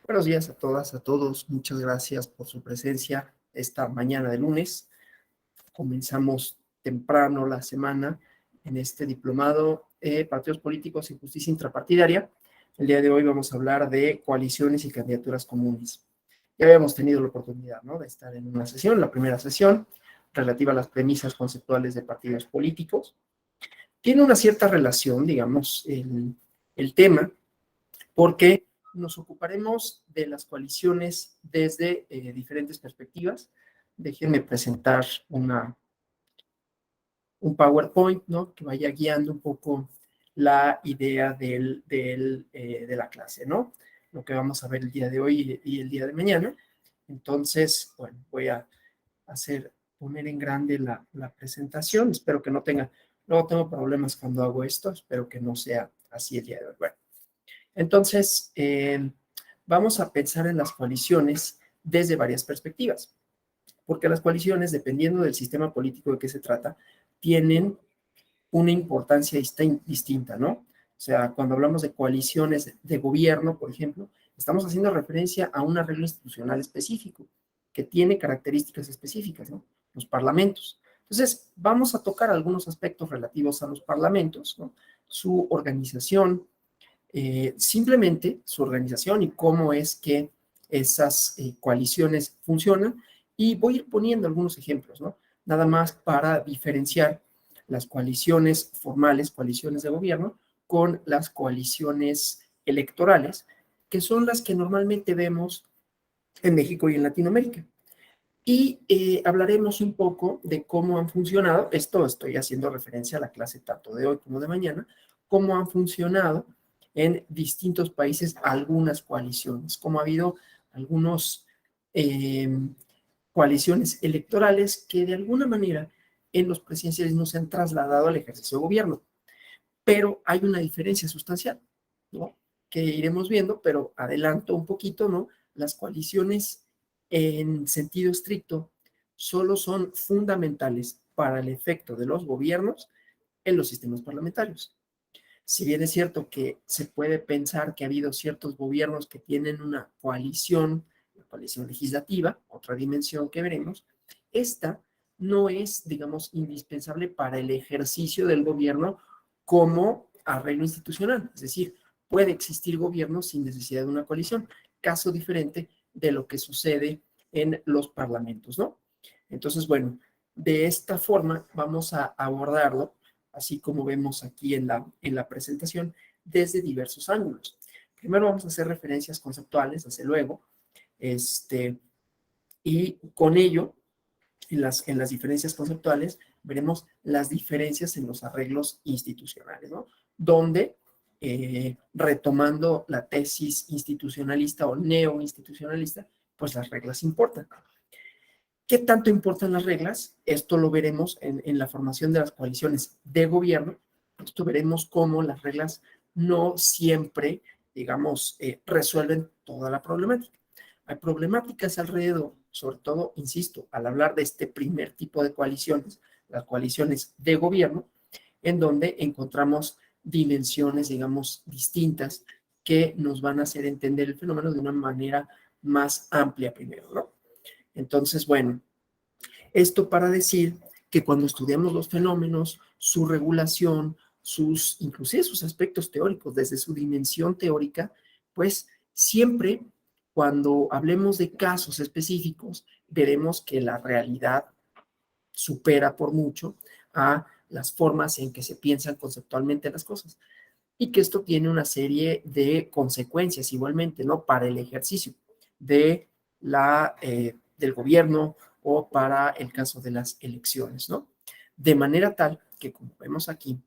Buenos días a todas, a todos. Muchas gracias por su presencia esta mañana de lunes. Comenzamos temprano la semana en este diplomado Partidos Políticos y Justicia Intrapartidaria. El día de hoy vamos a hablar de coaliciones y candidaturas comunes. Ya habíamos tenido la oportunidad, ¿no?, de estar en una sesión, la primera sesión, relativa a las premisas conceptuales de partidos políticos. Tiene una cierta relación, digamos, el tema, porque nos ocuparemos de las coaliciones desde diferentes perspectivas. Déjenme presentar un PowerPoint, ¿no?, que vaya guiando un poco la idea de la clase, ¿no? Lo que vamos a ver el día de hoy y el día de mañana. Entonces, bueno, voy a poner en grande la presentación. Espero que no tengo problemas cuando hago esto. Espero que no sea así el día de hoy. Bueno. Entonces, vamos a pensar en las coaliciones desde varias perspectivas, porque las coaliciones, dependiendo del sistema político de que se trata, tienen una importancia distinta, ¿no? O sea, cuando hablamos de coaliciones de gobierno, por ejemplo, estamos haciendo referencia a un arreglo institucional específico, que tiene características específicas, ¿no? Los parlamentos. Entonces, vamos a tocar algunos aspectos relativos a los parlamentos, ¿no? Su organización, simplemente su organización y cómo es que esas coaliciones funcionan, y voy a ir poniendo algunos ejemplos, ¿no? Nada más para diferenciar las coaliciones formales, coaliciones de gobierno, con las coaliciones electorales, que son las que normalmente vemos en México y en Latinoamérica. Y hablaremos un poco de cómo han funcionado, esto estoy haciendo referencia a la clase tanto de hoy como de mañana, cómo han funcionado en distintos países algunas coaliciones, cómo ha habido algunas coaliciones electorales que de alguna manera en los presidencialismos se han trasladado al ejercicio de gobierno. Pero hay una diferencia sustancial, ¿no?, que iremos viendo, pero adelanto un poquito, ¿no? Las coaliciones en sentido estricto solo son fundamentales para el efecto de los gobiernos en los sistemas parlamentarios. Si bien es cierto que se puede pensar que ha habido ciertos gobiernos que tienen una coalición legislativa, otra dimensión que veremos, esta no es, digamos, indispensable para el ejercicio del gobierno como arreglo institucional. Es decir, puede existir gobierno sin necesidad de una coalición, caso diferente de lo que sucede en los parlamentos, ¿no? Entonces, bueno, de esta forma vamos a abordarlo, así como vemos aquí en la presentación, desde diversos ángulos. Primero vamos a hacer referencias conceptuales, desde luego, y con ello, en las diferencias conceptuales, veremos las diferencias en los arreglos institucionales, ¿no? Donde, retomando la tesis institucionalista o neoinstitucionalista, pues las reglas importan. ¿Qué tanto importan las reglas? Esto lo veremos en la formación de las coaliciones de gobierno. Esto veremos cómo las reglas no siempre, digamos, resuelven toda la problemática. Hay problemáticas alrededor, sobre todo, insisto, al hablar de este primer tipo de coaliciones, las coaliciones de gobierno, en donde encontramos dimensiones, digamos, distintas que nos van a hacer entender el fenómeno de una manera más amplia primero, ¿no? Entonces, bueno, esto para decir que cuando estudiamos los fenómenos, su regulación, inclusive sus aspectos teóricos, desde su dimensión teórica, pues siempre cuando hablemos de casos específicos, veremos que la realidad supera por mucho a las formas en que se piensan conceptualmente las cosas, y que esto tiene una serie de consecuencias igualmente, ¿no?, para el ejercicio del gobierno o para el caso de las elecciones, ¿no? De manera tal que, como vemos aquí,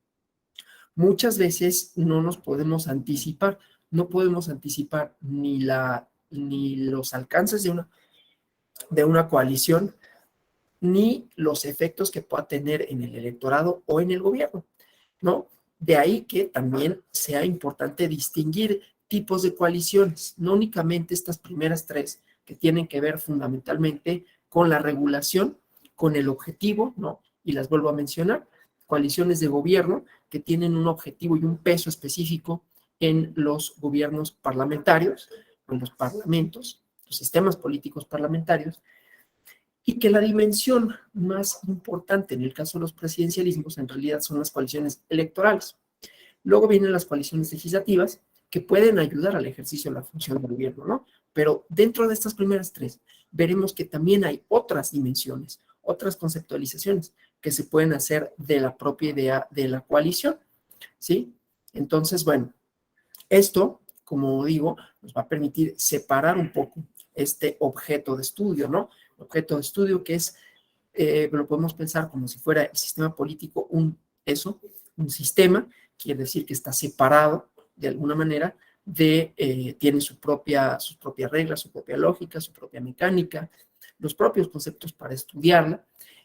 muchas veces no nos podemos anticipar, no podemos anticipar ni los alcances de una coalición, ni los efectos que pueda tener en el electorado o en el gobierno, ¿no? De ahí que también sea importante distinguir tipos de coaliciones, no únicamente estas primeras tres, que tienen que ver fundamentalmente con la regulación, con el objetivo, ¿no? Y las vuelvo a mencionar, coaliciones de gobierno que tienen un objetivo y un peso específico en los gobiernos parlamentarios, en los parlamentos, los sistemas políticos parlamentarios, y que la dimensión más importante en el caso de los presidencialismos en realidad son las coaliciones electorales. Luego vienen las coaliciones legislativas que pueden ayudar al ejercicio de la función del gobierno, ¿no? Pero dentro de estas primeras tres, veremos que también hay otras dimensiones, otras conceptualizaciones que se pueden hacer de la propia idea de la coalición, ¿sí? Entonces, bueno, esto, como digo, nos va a permitir separar un poco este objeto de estudio, ¿no? Objeto de estudio que es, lo podemos pensar como si fuera el sistema político un sistema, quiere decir que está separado de alguna manera tiene sus propias reglas, su propia lógica, su propia mecánica, los propios conceptos para estudiarla,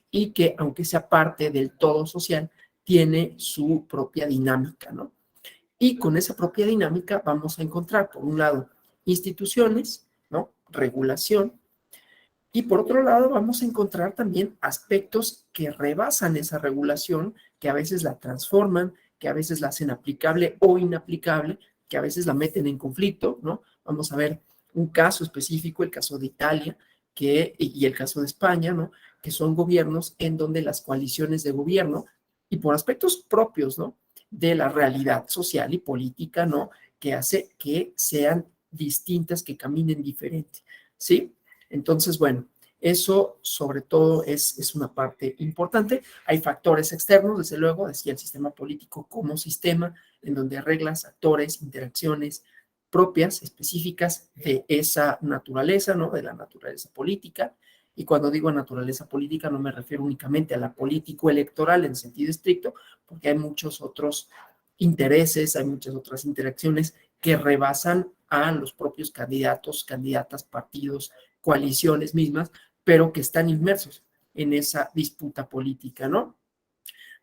y que aunque sea parte del todo social, tiene su propia dinámica, ¿no? Y con esa propia dinámica vamos a encontrar, por un lado, instituciones, ¿no? Regulación, y por otro lado vamos a encontrar también aspectos que rebasan esa regulación, que a veces la transforman, que a veces la hacen aplicable o inaplicable, que a veces la meten en conflicto, ¿no? Vamos a ver un caso específico, el caso de Italia, y el caso de España, ¿no? Que son gobiernos en donde las coaliciones de gobierno, y por aspectos propios, ¿no? De la realidad social y política, ¿no? Que hace que sean distintas, que caminen diferente, ¿sí? Entonces, bueno, eso sobre todo es una parte importante. Hay factores externos, desde luego, decía el sistema político como sistema, en donde reglas, actores, interacciones propias, específicas de esa naturaleza, ¿no? De la naturaleza política. Y cuando digo naturaleza política no me refiero únicamente a la político-electoral en sentido estricto, porque hay muchos otros intereses, hay muchas otras interacciones que rebasan a los propios candidatos, candidatas, partidos, coaliciones mismas, pero que están inmersos en esa disputa política, ¿no?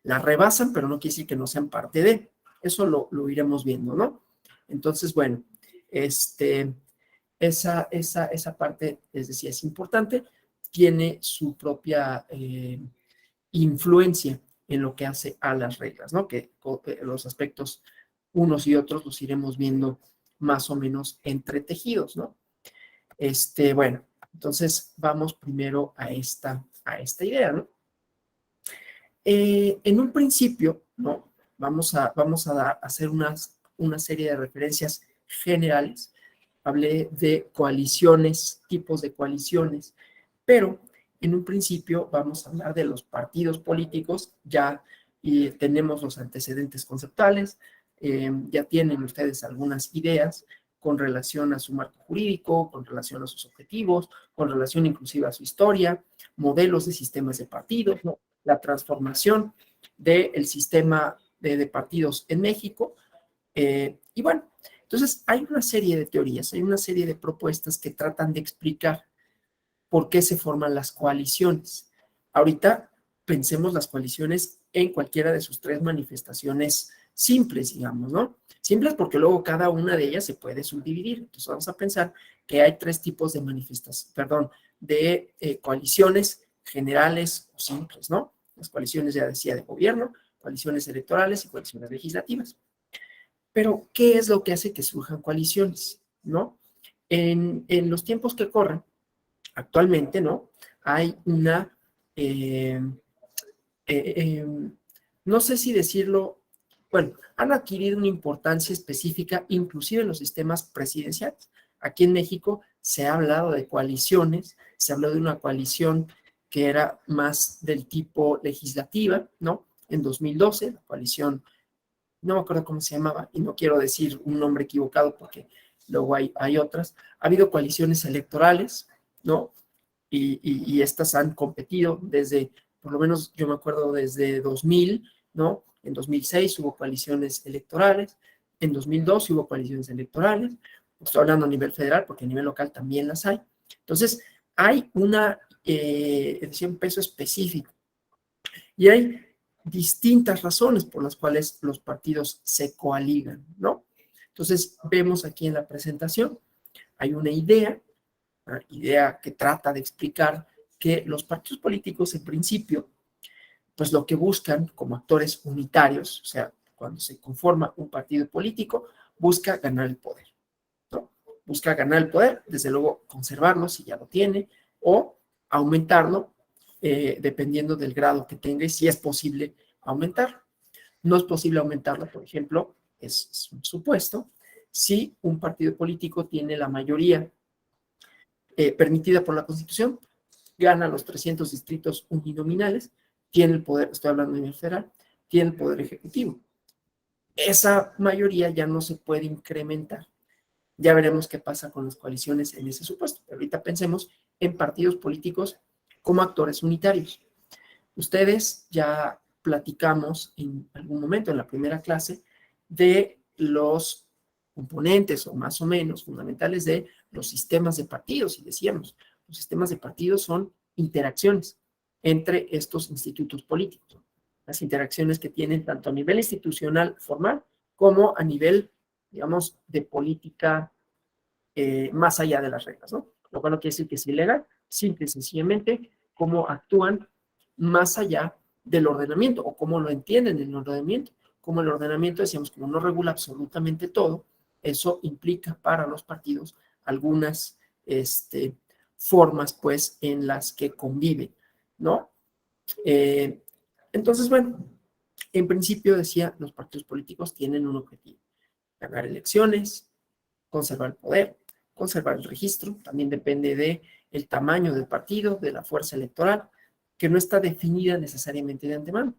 La rebasan, pero no quiere decir que no sean parte de. Eso lo iremos viendo, ¿no? Entonces, bueno, esa parte, es decir, es importante, tiene su propia influencia en lo que hace a las reglas, ¿no? Que los aspectos unos y otros los iremos viendo más o menos entretejidos, ¿no? Bueno, entonces vamos primero a esta idea, ¿no? En un principio, ¿no? Vamos a hacer una serie de referencias generales. Hablé de coaliciones, tipos de coaliciones, pero en un principio vamos a hablar de los partidos políticos, ya y tenemos los antecedentes conceptuales, ya tienen ustedes algunas ideas con relación a su marco jurídico, con relación a sus objetivos, con relación inclusive a su historia, modelos de sistemas de partidos, ¿no? La transformación del sistema de partidos en México. Y bueno, entonces hay una serie de teorías, hay una serie de propuestas que tratan de explicar por qué se forman las coaliciones. Ahorita pensemos las coaliciones en cualquiera de sus tres manifestaciones simples, digamos, ¿no? Simples porque luego cada una de ellas se puede subdividir. Entonces vamos a pensar que hay tres tipos de de coaliciones generales o simples, ¿no? Las coaliciones, ya decía, de gobierno, coaliciones electorales y coaliciones legislativas. Pero, ¿qué es lo que hace que surjan coaliciones, no? En los tiempos que corren, actualmente, ¿no? Hay eh, eh, no sé si decirlo, bueno, han adquirido una importancia específica, inclusive en los sistemas presidenciales. Aquí en México se ha hablado de coaliciones, se habló de una coalición que era más del tipo legislativa, ¿no? En 2012, la coalición, no me acuerdo cómo se llamaba, y no quiero decir un nombre equivocado porque luego hay otras. Ha habido coaliciones electorales, ¿no? Y estas han competido desde, por lo menos yo me acuerdo desde 2000, ¿no? En 2006 hubo coaliciones electorales, en 2002 hubo coaliciones electorales, estoy hablando a nivel federal porque a nivel local también las hay. Entonces, hay un peso específico y hay distintas razones por las cuales los partidos se coaligan, ¿no? Entonces, vemos aquí en la presentación, hay una idea que trata de explicar que los partidos políticos en principio, pues lo que buscan como actores unitarios, o sea, cuando se conforma un partido político, busca ganar el poder, ¿no? busca ganar el poder, desde luego conservarlo si ya lo tiene, o aumentarlo dependiendo del grado que tenga y si es posible aumentarlo. No es posible aumentarlo, por ejemplo, es un supuesto, si un partido político tiene la mayoría permitida por la Constitución, gana los 300 distritos uninominales, tiene el poder, estoy hablando de nivel federal, tiene el poder ejecutivo. Esa mayoría ya no se puede incrementar. Ya veremos qué pasa con las coaliciones en ese supuesto. Pero ahorita pensemos en partidos políticos como actores unitarios. Ustedes ya platicamos en algún momento en la primera clase de los componentes o más o menos fundamentales de los sistemas de partidos y decíamos, los sistemas de partidos son interacciones entre estos institutos políticos, las interacciones que tienen tanto a nivel institucional formal como a nivel, digamos, de política más allá de las reglas, ¿no? Lo cual no quiere decir que es ilegal, simple y sencillamente cómo actúan más allá del ordenamiento o cómo lo entienden en el ordenamiento. Como el ordenamiento, decíamos, como no regula absolutamente todo, eso implica para los partidos algunas formas, pues, en las que conviven, ¿no? Eh, entonces, bueno, en principio decía, los partidos políticos tienen un objetivo, ganar elecciones, conservar el poder, conservar el registro, también depende de el tamaño del partido, de la fuerza electoral, que no está definida necesariamente de antemano,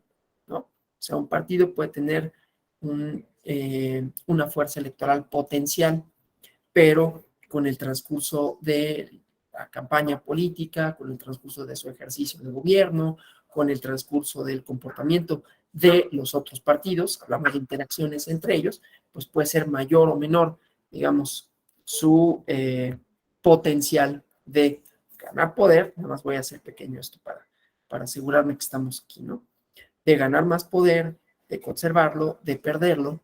¿no? O sea, un partido puede tener una fuerza electoral potencial, pero con el transcurso de la campaña política, con el transcurso de su ejercicio de gobierno, con el transcurso del comportamiento de los otros partidos, hablamos de interacciones entre ellos, pues puede ser mayor o menor, digamos, su potencial de ganar poder. Nada más voy a hacer pequeño esto para asegurarme que estamos aquí, ¿no? De ganar más poder, de conservarlo, de perderlo.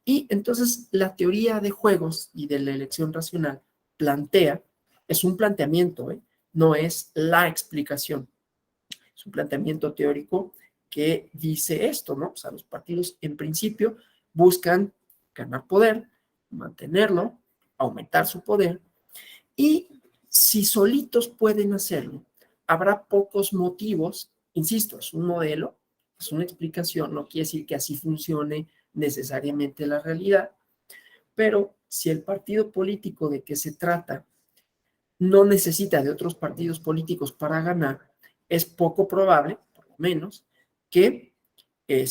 Y entonces la teoría de juegos y de la elección racional plantea, es un planteamiento, no es la explicación, es un planteamiento teórico que dice esto, ¿no? O sea, los partidos en principio buscan ganar poder, mantenerlo, aumentar su poder, y si solitos pueden hacerlo, habrá pocos motivos, insisto, es un modelo, es una explicación, no quiere decir que así funcione necesariamente la realidad, pero si el partido político de que se trata no necesita de otros partidos políticos para ganar, es poco probable, por lo menos, que, que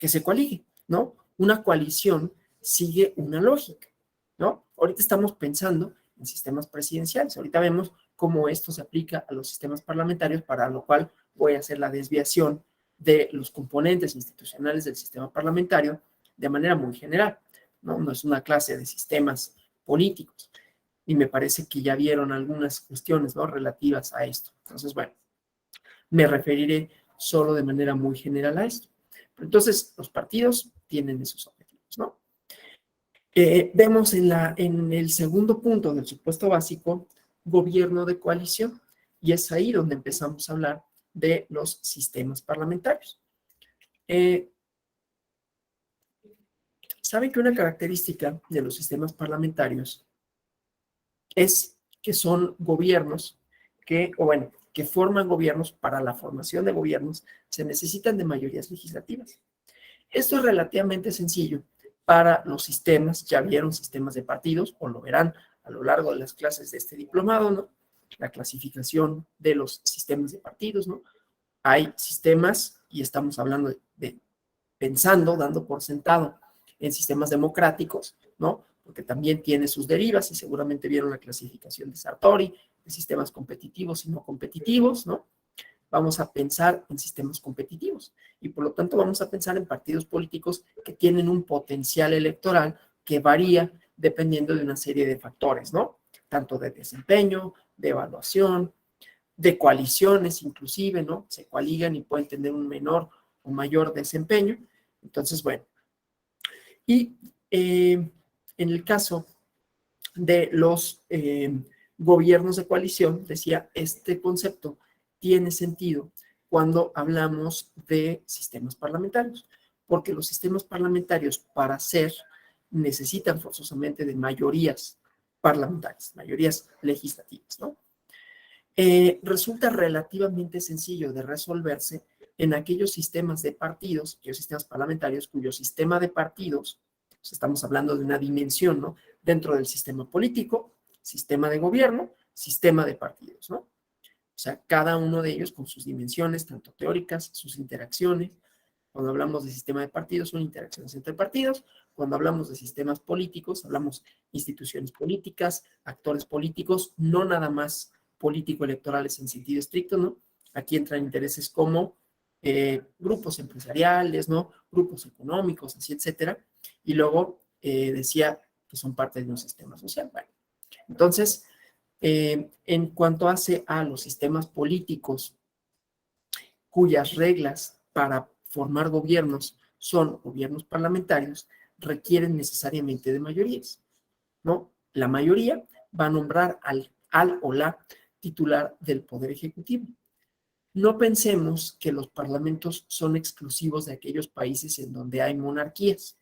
se coaligue, ¿no? Una coalición sigue una lógica, ¿no? Ahorita estamos pensando en sistemas presidenciales, ahorita vemos cómo esto se aplica a los sistemas parlamentarios, para lo cual voy a hacer la desviación de los componentes institucionales del sistema parlamentario de manera muy general, ¿no? No es una clase de sistemas políticos, y me parece que ya vieron algunas cuestiones, ¿no? Relativas a esto. Entonces, bueno, me referiré solo de manera muy general a esto. Entonces, los partidos tienen esos objetivos, ¿no? Vemos en el segundo punto del supuesto básico, gobierno de coalición, y es ahí donde empezamos a hablar de los sistemas parlamentarios. ¿Saben que una característica de los sistemas parlamentarios es que son gobiernos que forman gobiernos? Para la formación de gobiernos se necesitan de mayorías legislativas. Esto es relativamente sencillo para los sistemas. Ya vieron sistemas de partidos, o lo verán a lo largo de las clases de este diplomado, ¿no? La clasificación de los sistemas de partidos, ¿no? Hay sistemas, y estamos hablando pensando, dando por sentado en sistemas democráticos, ¿no? Porque también tiene sus derivas, y seguramente vieron la clasificación de Sartori, de sistemas competitivos y no competitivos, ¿no? Vamos a pensar en sistemas competitivos, y por lo tanto vamos a pensar en partidos políticos que tienen un potencial electoral que varía dependiendo de una serie de factores, ¿no? Tanto de desempeño, de evaluación, de coaliciones inclusive, ¿no? Se coaligan y pueden tener un menor o mayor desempeño. Entonces, bueno, y en el caso de los gobiernos de coalición, decía, este concepto tiene sentido cuando hablamos de sistemas parlamentarios, porque los sistemas parlamentarios, para ser necesitan forzosamente de mayorías parlamentarias, mayorías legislativas, ¿no? Resulta relativamente sencillo de resolverse en aquellos sistemas de partidos, aquellos sistemas parlamentarios cuyo sistema de partidos, pues estamos hablando de una dimensión, ¿no? Dentro del sistema político, sistema de gobierno, sistema de partidos, ¿no? O sea, cada uno de ellos con sus dimensiones, tanto teóricas, sus interacciones. Cuando hablamos de sistema de partidos, son interacciones entre partidos. Cuando hablamos de sistemas políticos, hablamos instituciones políticas, actores políticos, no nada más político-electorales en sentido estricto, ¿no? Aquí entran intereses como grupos empresariales, ¿no? Grupos económicos, así, etcétera. Y luego decía que son parte de un sistema social. Bueno, entonces, en cuanto hace a los sistemas políticos cuyas reglas para formar gobiernos son gobiernos parlamentarios, requieren necesariamente de mayorías, ¿no? La mayoría va a nombrar al o la titular del Poder Ejecutivo. No pensemos que los parlamentos son exclusivos de aquellos países en donde hay monarquías.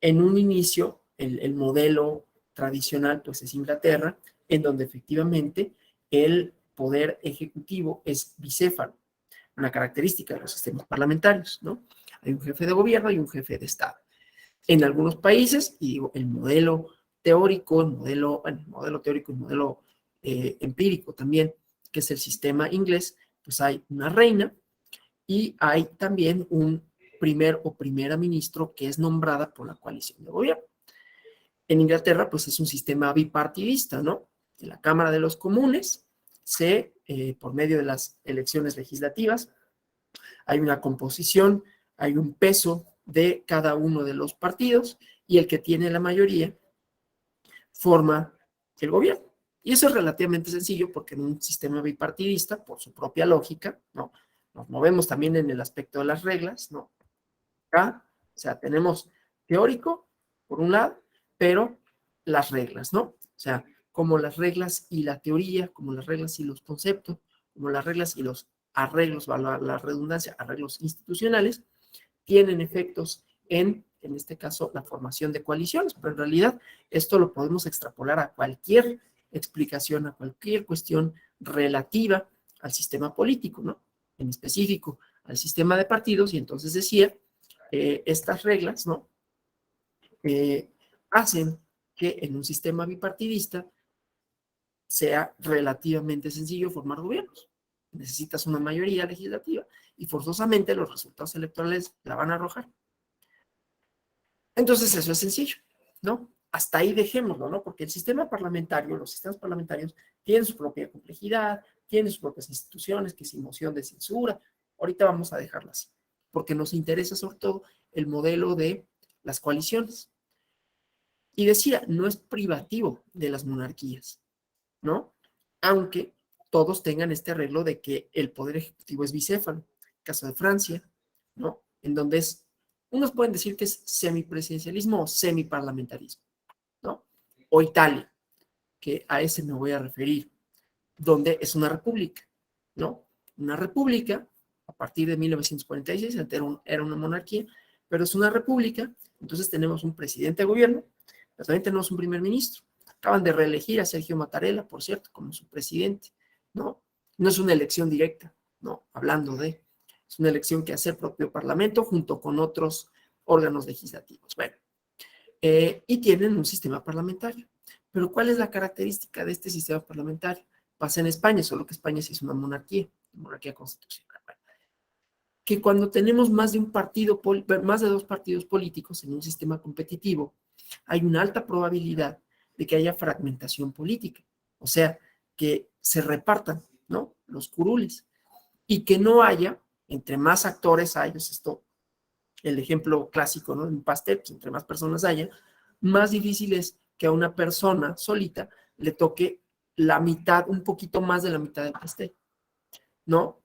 En un inicio, el modelo tradicional pues es Inglaterra, en donde efectivamente el poder ejecutivo es bicéfalo, una característica de los sistemas parlamentarios, ¿no? Hay un jefe de gobierno y un jefe de Estado. En algunos países, y digo, el modelo teórico, el modelo teórico, el modelo empírico también, que es el sistema inglés, pues hay una reina y hay también un primer o primera ministro que es nombrada por la coalición de gobierno. En Inglaterra, pues es un sistema bipartidista, ¿no? En la Cámara de los Comunes, por medio de las elecciones legislativas, hay una composición, hay un peso de cada uno de los partidos y el que tiene la mayoría forma el gobierno. Y eso es relativamente sencillo porque en un sistema bipartidista, por su propia lógica, ¿no? Nos movemos también en el aspecto de las reglas, ¿no? Acá, o sea, tenemos teórico, por un lado, pero las reglas, ¿no? O sea, como las reglas y la teoría, como las reglas y los conceptos, como las reglas y los arreglos, la redundancia, arreglos institucionales, tienen efectos en este caso, la formación de coaliciones, pero en realidad esto lo podemos extrapolar a cualquier explicación, a cualquier cuestión relativa al sistema político, ¿no? En específico, al sistema de partidos, y entonces decía, estas reglas, ¿no? Hacen que en un sistema bipartidista sea relativamente sencillo formar gobiernos. Necesitas una mayoría legislativa y forzosamente los resultados electorales la van a arrojar. Entonces eso es sencillo, ¿no? Hasta ahí dejémoslo, ¿no? Porque el sistema parlamentario, los sistemas parlamentarios tienen su propia complejidad, tienen sus propias instituciones, que es moción de censura. Ahorita vamos a dejarlas, porque nos interesa sobre todo el modelo de las coaliciones. Y decía, no es privativo de las monarquías, ¿no? Aunque todos tengan este arreglo de que el poder ejecutivo es bicéfalo. El caso de Francia, ¿no? En donde unos pueden decir que es semipresidencialismo o semiparlamentarismo, ¿no? O Italia, que a ese me voy a referir, donde es una república, ¿no? Una república, a partir de 1946, era una monarquía, pero es una república, entonces tenemos un presidente de gobierno, pero también tenemos un primer ministro. Acaban de reelegir a Sergio Mattarella, por cierto, como su presidente, ¿no? No es una elección directa, ¿no? Hablando de, es una elección que hace el propio Parlamento junto con otros órganos legislativos. Bueno, y tienen un sistema parlamentario. Pero ¿cuál es la característica de este sistema parlamentario? Pasa en España, solo que España sí es una monarquía constitucional. Bueno, que cuando tenemos más de más de dos partidos políticos en un sistema competitivo, hay una alta probabilidad de que haya fragmentación política, o sea, que se repartan, ¿no? Los curules, y que no haya, entre más actores hay, el ejemplo clásico, ¿no? En un pastel, pues entre más personas haya, más difícil es que a una persona solita le toque la mitad, un poquito más de la mitad del pastel, ¿no?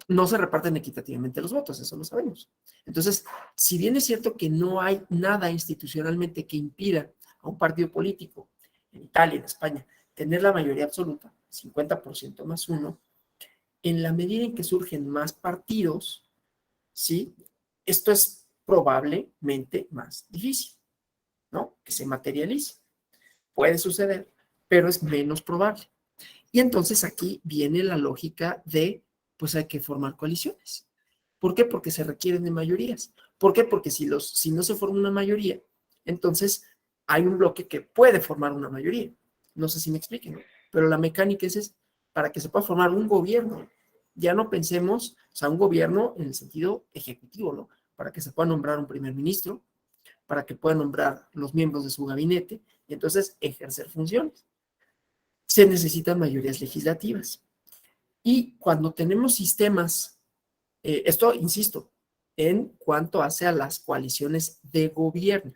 No se reparten equitativamente los votos, eso lo sabemos. Entonces, si bien es cierto que no hay nada institucionalmente que impida a un partido político, en Italia, en España, tener la mayoría absoluta, 50% más uno, en la medida en que surgen más partidos, ¿sí? Esto es probablemente más difícil, ¿no? Que se materialice. Puede suceder, pero es menos probable. Y entonces aquí viene la lógica de, pues hay que formar coaliciones. ¿Por qué? Porque se requieren de mayorías. ¿Por qué? Porque si no se forma una mayoría, entonces hay un bloque que puede formar una mayoría. No sé si me expliquen, ¿no? Pero la mecánica es para que se pueda formar un gobierno. Ya no pensemos, o sea, un gobierno en el sentido ejecutivo, ¿no? Para que se pueda nombrar un primer ministro, para que pueda nombrar los miembros de su gabinete y entonces ejercer funciones. Se necesitan mayorías legislativas. Y cuando tenemos sistemas, esto, insisto, en cuanto hace a las coaliciones de gobierno,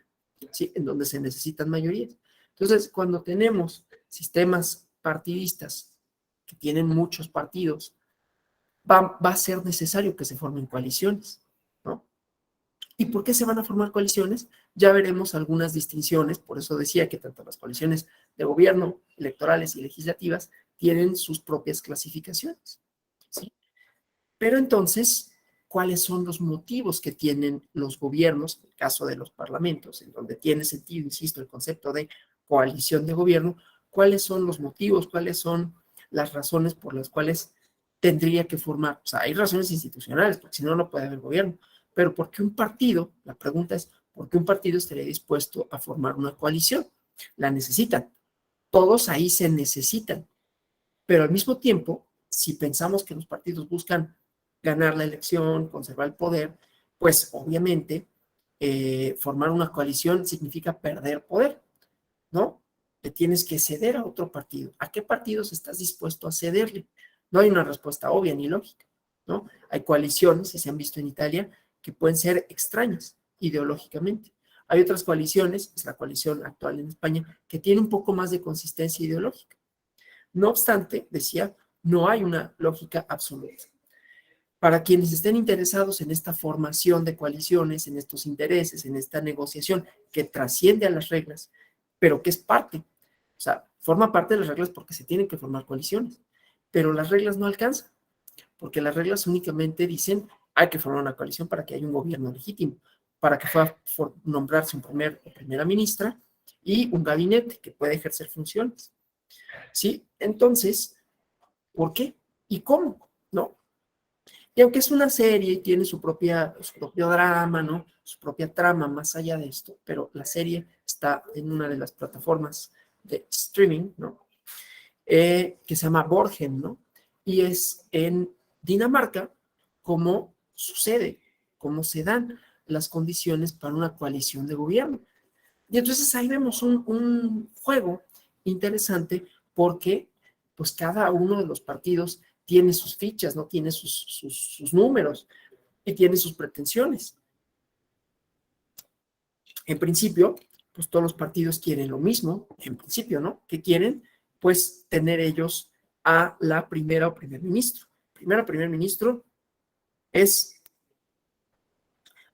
¿sí? En donde se necesitan mayorías. Entonces, cuando tenemos sistemas partidistas que tienen muchos partidos, va a ser necesario que se formen coaliciones, ¿no? ¿Y por qué se van a formar coaliciones? Ya veremos algunas distinciones, por eso decía que tanto las coaliciones de gobierno, electorales y legislativas tienen sus propias clasificaciones, ¿sí? Pero entonces, ¿cuáles son los motivos que tienen los gobiernos, en el caso de los parlamentos, en donde tiene sentido, insisto, el concepto de coalición de gobierno? ¿Cuáles son los motivos? ¿Cuáles son las razones por las cuales tendría que formar? O sea, hay razones institucionales, porque si no, no puede haber gobierno. Pero ¿por qué un partido? La pregunta es, ¿por qué un partido estaría dispuesto a formar una coalición? La necesitan. Todos ahí se necesitan. Pero al mismo tiempo, si pensamos que los partidos buscan ganar la elección, conservar el poder, pues obviamente formar una coalición significa perder poder, ¿no? Le tienes que ceder a otro partido. ¿A qué partidos estás dispuesto a cederle? No hay una respuesta obvia ni lógica, ¿no? Hay coaliciones, si se han visto en Italia, que pueden ser extrañas ideológicamente. Hay otras coaliciones, es la coalición actual en España, que tiene un poco más de consistencia ideológica. No obstante, decía, no hay una lógica absoluta. Para quienes estén interesados en esta formación de coaliciones, en estos intereses, en esta negociación que trasciende a las reglas, pero que es parte, o sea, forma parte de las reglas porque se tienen que formar coaliciones, pero las reglas no alcanzan, porque las reglas únicamente dicen hay que formar una coalición para que haya un gobierno legítimo, para que pueda nombrarse un primer o primera ministra y un gabinete que pueda ejercer funciones. ¿Sí? Entonces, ¿por qué? ¿Y cómo? ¿No? Y aunque es una serie y tiene su propio drama, ¿no? Su propia trama más allá de esto, pero la serie está en una de las plataformas de streaming, ¿no? Que se llama Borgen, ¿no? Y es en Dinamarca cómo sucede, cómo se dan las condiciones para una coalición de gobierno. Y entonces ahí vemos un juego interesante porque pues cada uno de los partidos tiene sus fichas, ¿no? Tiene sus números y tiene sus pretensiones. En principio, pues todos los partidos quieren lo mismo, en principio, ¿no? ¿Qué quieren? Pues tener ellos a la primera o primer ministro. Primero o primer ministro es,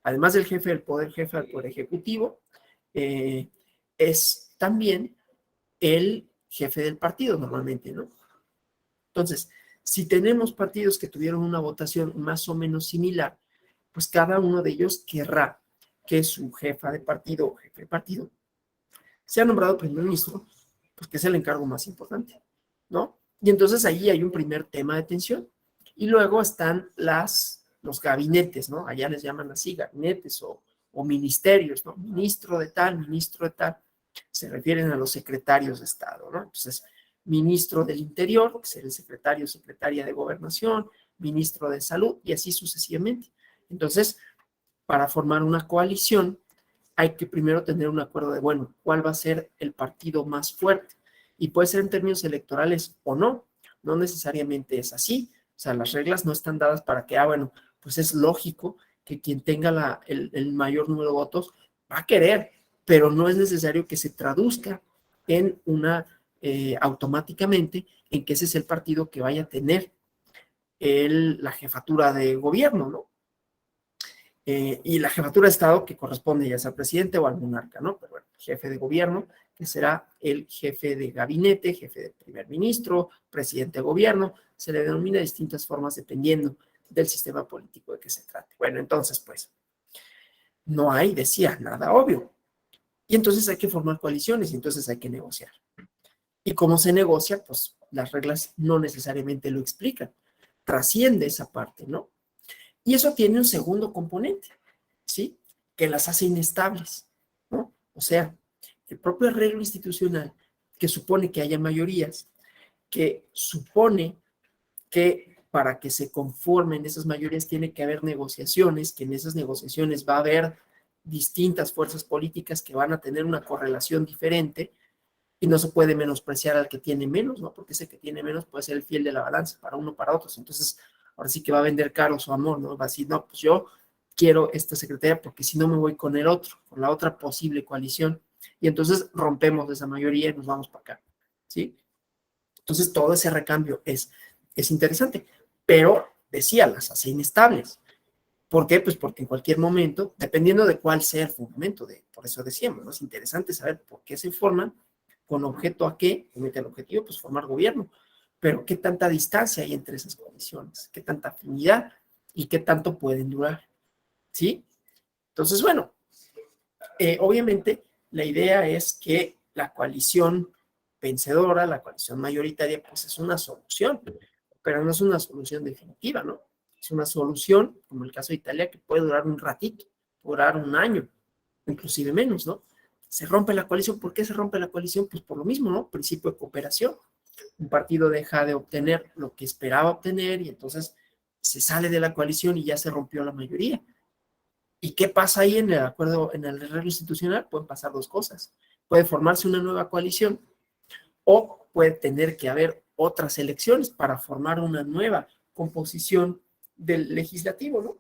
además del jefe del poder ejecutivo, es también el jefe del partido normalmente, ¿no? Entonces, si tenemos partidos que tuvieron una votación más o menos similar, pues cada uno de ellos querrá que su jefa de partido o jefe de partido sea nombrado primer ministro, pues que es el encargo más importante, ¿no? Y entonces ahí hay un primer tema de tensión. Y luego están los gabinetes, ¿no? Allá les llaman así, gabinetes o ministerios, ¿no? Ministro de tal, ministro de tal. Se refieren a los secretarios de Estado, ¿no? Entonces, ministro del Interior, que será el secretario o secretaria de Gobernación, ministro de Salud y así sucesivamente. Entonces, para formar una coalición, hay que primero tener un acuerdo de, bueno, ¿cuál va a ser el partido más fuerte? Y puede ser en términos electorales o no, no necesariamente es así. O sea, las reglas no están dadas para que, bueno, pues es lógico que quien tenga el mayor número de votos va a querer, pero no es necesario que se traduzca en automáticamente en que ese es el partido que vaya a tener la jefatura de gobierno, ¿no? Y la jefatura de Estado que corresponde ya sea al presidente o al monarca, ¿no? Pero bueno, jefe de gobierno, que será el jefe de gabinete, jefe de primer ministro, presidente de gobierno, se le denomina de distintas formas dependiendo del sistema político de que se trate. Bueno, entonces, pues, No hay, decía, nada obvio. Y entonces hay que formar coaliciones y entonces hay que negociar. Y cómo se negocia, pues las reglas no necesariamente lo explican. Trasciende esa parte, ¿no? Y eso tiene un segundo componente, ¿sí? Que las hace inestables, ¿no? O sea, el propio arreglo institucional que supone que haya mayorías, que supone que para que se conformen esas mayorías tiene que haber negociaciones, que en esas negociaciones va a haber distintas fuerzas políticas que van a tener una correlación diferente y no se puede menospreciar al que tiene menos, ¿no? Porque ese que tiene menos puede ser el fiel de la balanza para uno, para otros. Entonces, ahora sí que va a vender caro su amor, ¿no? Va a decir, no, pues yo quiero esta secretaria porque si no me voy con el otro, con la otra posible coalición. Y entonces rompemos esa mayoría y nos vamos para acá, ¿sí? Entonces, todo ese recambio es interesante, pero decía, las hace inestables. ¿Por qué? Pues porque en cualquier momento, dependiendo de cuál sea el fundamento, por eso decíamos, ¿no? Es interesante saber por qué se forman, con objeto a qué, el objetivo, pues formar gobierno, pero qué tanta distancia hay entre esas coaliciones, qué tanta afinidad y qué tanto pueden durar, ¿sí? Entonces, bueno, obviamente la idea es que la coalición vencedora, la coalición mayoritaria, pues es una solución, pero no es una solución definitiva, ¿no? Es una solución, como el caso de Italia, que puede durar un ratito, durar un año, inclusive menos, ¿no? Se rompe la coalición. ¿Por qué se rompe la coalición? Pues por lo mismo, ¿no? Principio de cooperación. Un partido deja de obtener lo que esperaba obtener y entonces se sale de la coalición y ya se rompió la mayoría. ¿Y qué pasa ahí en el acuerdo, en el arreglo institucional? Pueden pasar dos cosas. Puede formarse una nueva coalición o puede tener que haber otras elecciones para formar una nueva composición del legislativo, ¿no?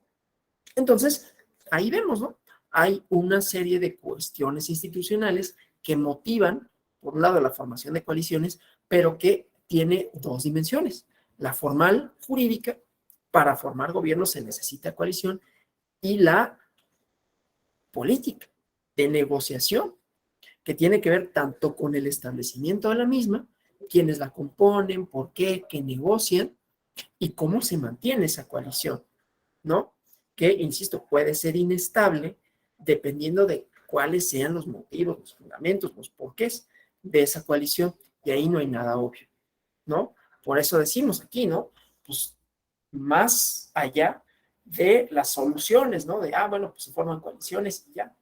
Entonces, ahí vemos, ¿no? Hay una serie de cuestiones institucionales que motivan, por un lado, la formación de coaliciones, pero que tiene dos dimensiones. La formal jurídica, para formar gobierno se necesita coalición, y la política de negociación, que tiene que ver tanto con el establecimiento de la misma, quienes la componen, por qué, qué negocian y cómo se mantiene esa coalición, ¿no? Que, insisto, puede ser inestable dependiendo de cuáles sean los motivos, los fundamentos, los porqués de esa coalición, y ahí no hay nada obvio, ¿no? Por eso decimos aquí, ¿no? Pues más allá de las soluciones, ¿no? De, bueno, pues se forman coaliciones y ya.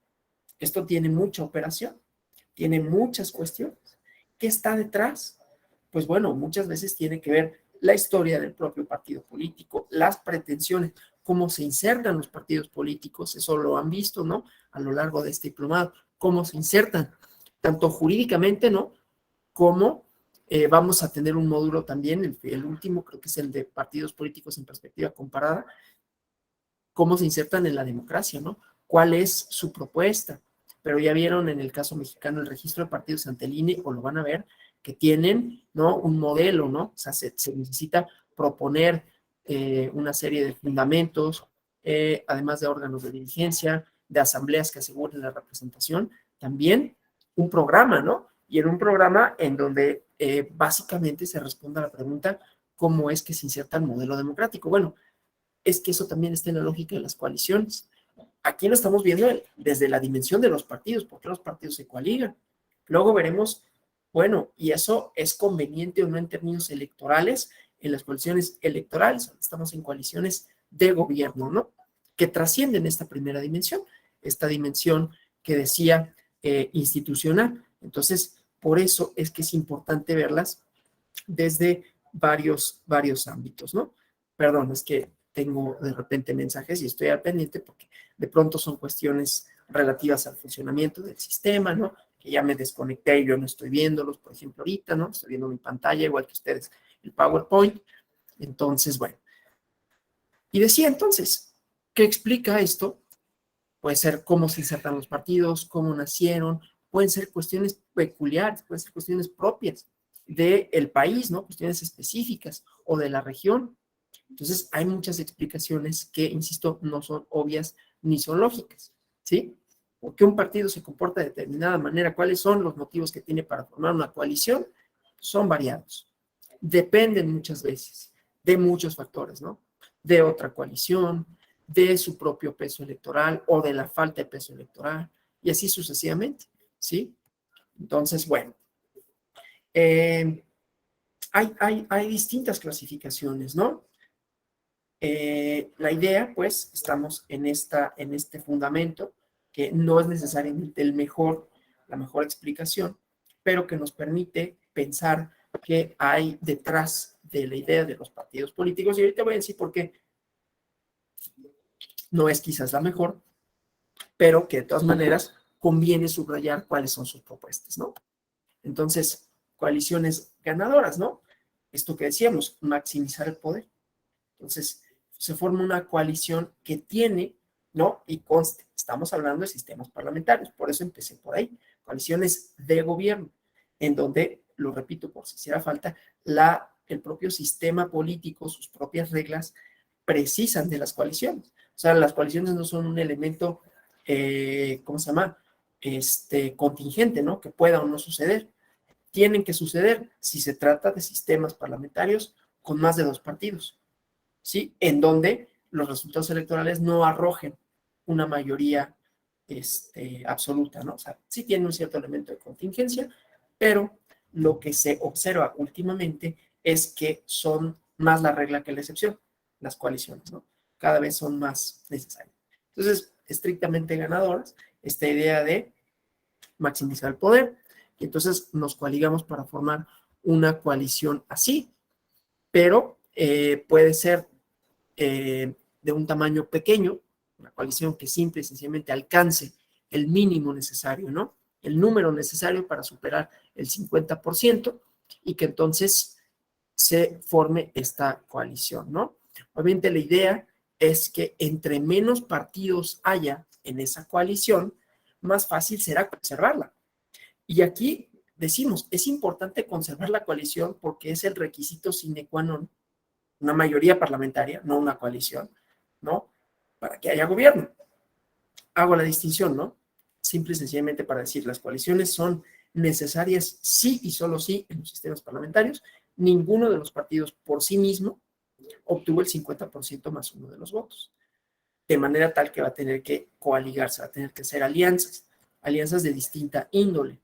Esto tiene mucha operación, tiene muchas cuestiones. ¿Qué está detrás? Pues bueno, muchas veces tiene que ver la historia del propio partido político, las pretensiones, cómo se insertan los partidos políticos, eso lo han visto, ¿no? A lo largo de este diplomado, cómo se insertan, tanto jurídicamente, ¿no? Como vamos a tener un módulo también, el último creo que es el de partidos políticos en perspectiva comparada, cómo se insertan en la democracia, ¿no? ¿Cuál es su propuesta? Pero ya vieron en el caso mexicano el registro de partidos ante el INE, o lo van a ver, que tienen, ¿no? Un modelo, ¿no? O sea, se necesita proponer una serie de fundamentos, además de órganos de dirigencia, de asambleas que aseguren la representación, también un programa, ¿no? Y en un programa en donde básicamente se responda a la pregunta, ¿cómo es que se inserta el modelo democrático? Bueno, es que eso también está en la lógica de las coaliciones. Aquí lo estamos viendo desde la dimensión de los partidos, porque los partidos se coaligan. Luego veremos, bueno, y eso es conveniente o no en términos electorales, en las coaliciones electorales, estamos en coaliciones de gobierno, ¿no? Que trascienden esta primera dimensión, esta dimensión que decía institucional. Entonces, por eso es que es importante verlas desde varios ámbitos, ¿no? Perdón, es que tengo de repente mensajes y estoy al pendiente porque de pronto son cuestiones relativas al funcionamiento del sistema, ¿no? Que ya me desconecté y yo no estoy viéndolos, por ejemplo, ahorita, ¿no? Estoy viendo mi pantalla, igual que ustedes, el PowerPoint. Entonces, bueno. Y decía entonces, ¿qué explica esto? Puede ser cómo se insertan los partidos, cómo nacieron, pueden ser cuestiones peculiares, pueden ser cuestiones propias del país, ¿no? Cuestiones específicas o de la región. Entonces, hay muchas explicaciones que, insisto, no son obvias ni son lógicas, ¿sí? ¿Por qué un partido se comporta de determinada manera? ¿Cuáles son los motivos que tiene para formar una coalición? Son variados. Dependen muchas veces de muchos factores, ¿no? De otra coalición, de su propio peso electoral o de la falta de peso electoral, y así sucesivamente, ¿sí? Entonces, bueno, hay distintas clasificaciones, ¿no? La idea, pues, estamos en este fundamento, que no es necesariamente la mejor explicación, pero que nos permite pensar que hay detrás de la idea de los partidos políticos, y ahorita voy a decir por qué no es quizás la mejor, pero que de todas maneras conviene subrayar cuáles son sus propuestas, ¿no? Entonces, coaliciones ganadoras, ¿no? Esto que decíamos, maximizar el poder. Entonces, se forma una coalición que tiene, ¿no? Y conste, estamos hablando de sistemas parlamentarios, por eso empecé por ahí, coaliciones de gobierno, en donde, lo repito por si hiciera falta, el propio sistema político, sus propias reglas, precisan de las coaliciones. O sea, las coaliciones no son un elemento, ¿cómo se llama? Contingente, ¿no? Que pueda o no suceder. Tienen que suceder si se trata de sistemas parlamentarios con más de 2 partidos, ¿sí? En donde los resultados electorales no arrojen una mayoría absoluta, ¿no? O sea, sí tiene un cierto elemento de contingencia, pero lo que se observa últimamente es que son más la regla que la excepción, las coaliciones, ¿no? Cada vez son más necesarias. Entonces, estrictamente ganadoras, esta idea de maximizar el poder, y entonces nos coaligamos para formar una coalición así, pero puede ser de un tamaño pequeño, una coalición que simple y sencillamente alcance el mínimo necesario, ¿no? El número necesario para superar el 50% y que entonces se forme esta coalición, ¿no? Obviamente la idea es que entre menos partidos haya en esa coalición, más fácil será conservarla. Y aquí decimos, es importante conservar la coalición porque es el requisito sine qua non, una mayoría parlamentaria, no una coalición, ¿no? Para que haya gobierno. Hago la distinción, ¿no? Simple y sencillamente para decir, las coaliciones son necesarias sí y solo sí en los sistemas parlamentarios. Ninguno de los partidos por sí mismo obtuvo el 50% más uno de los votos. De manera tal que va a tener que coaligarse, va a tener que hacer alianzas de distinta índole,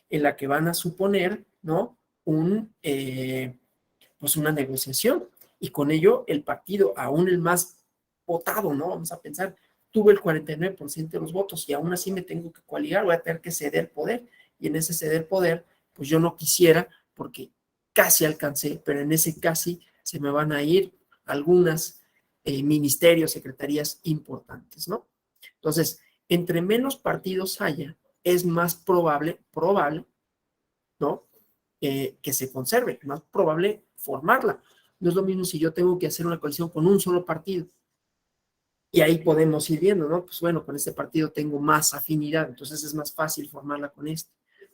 en la que van a suponer, ¿no? Pues una negociación. Y con ello el partido, aún el más votado, ¿no? Vamos a pensar, tuve el 49% de los votos y aún así me tengo que coaligar, voy a tener que ceder poder. Y en ese ceder poder, pues yo no quisiera, porque casi alcancé, pero en ese casi se me van a ir algunas ministerios, secretarías importantes, ¿no? Entonces, entre menos partidos haya, es más probable, ¿no? Que se conserve, más probable formarla. No es lo mismo si yo tengo que hacer una coalición con un solo partido. Y ahí podemos ir viendo, ¿no? Pues bueno, con este partido tengo más afinidad, entonces es más fácil formarla con este.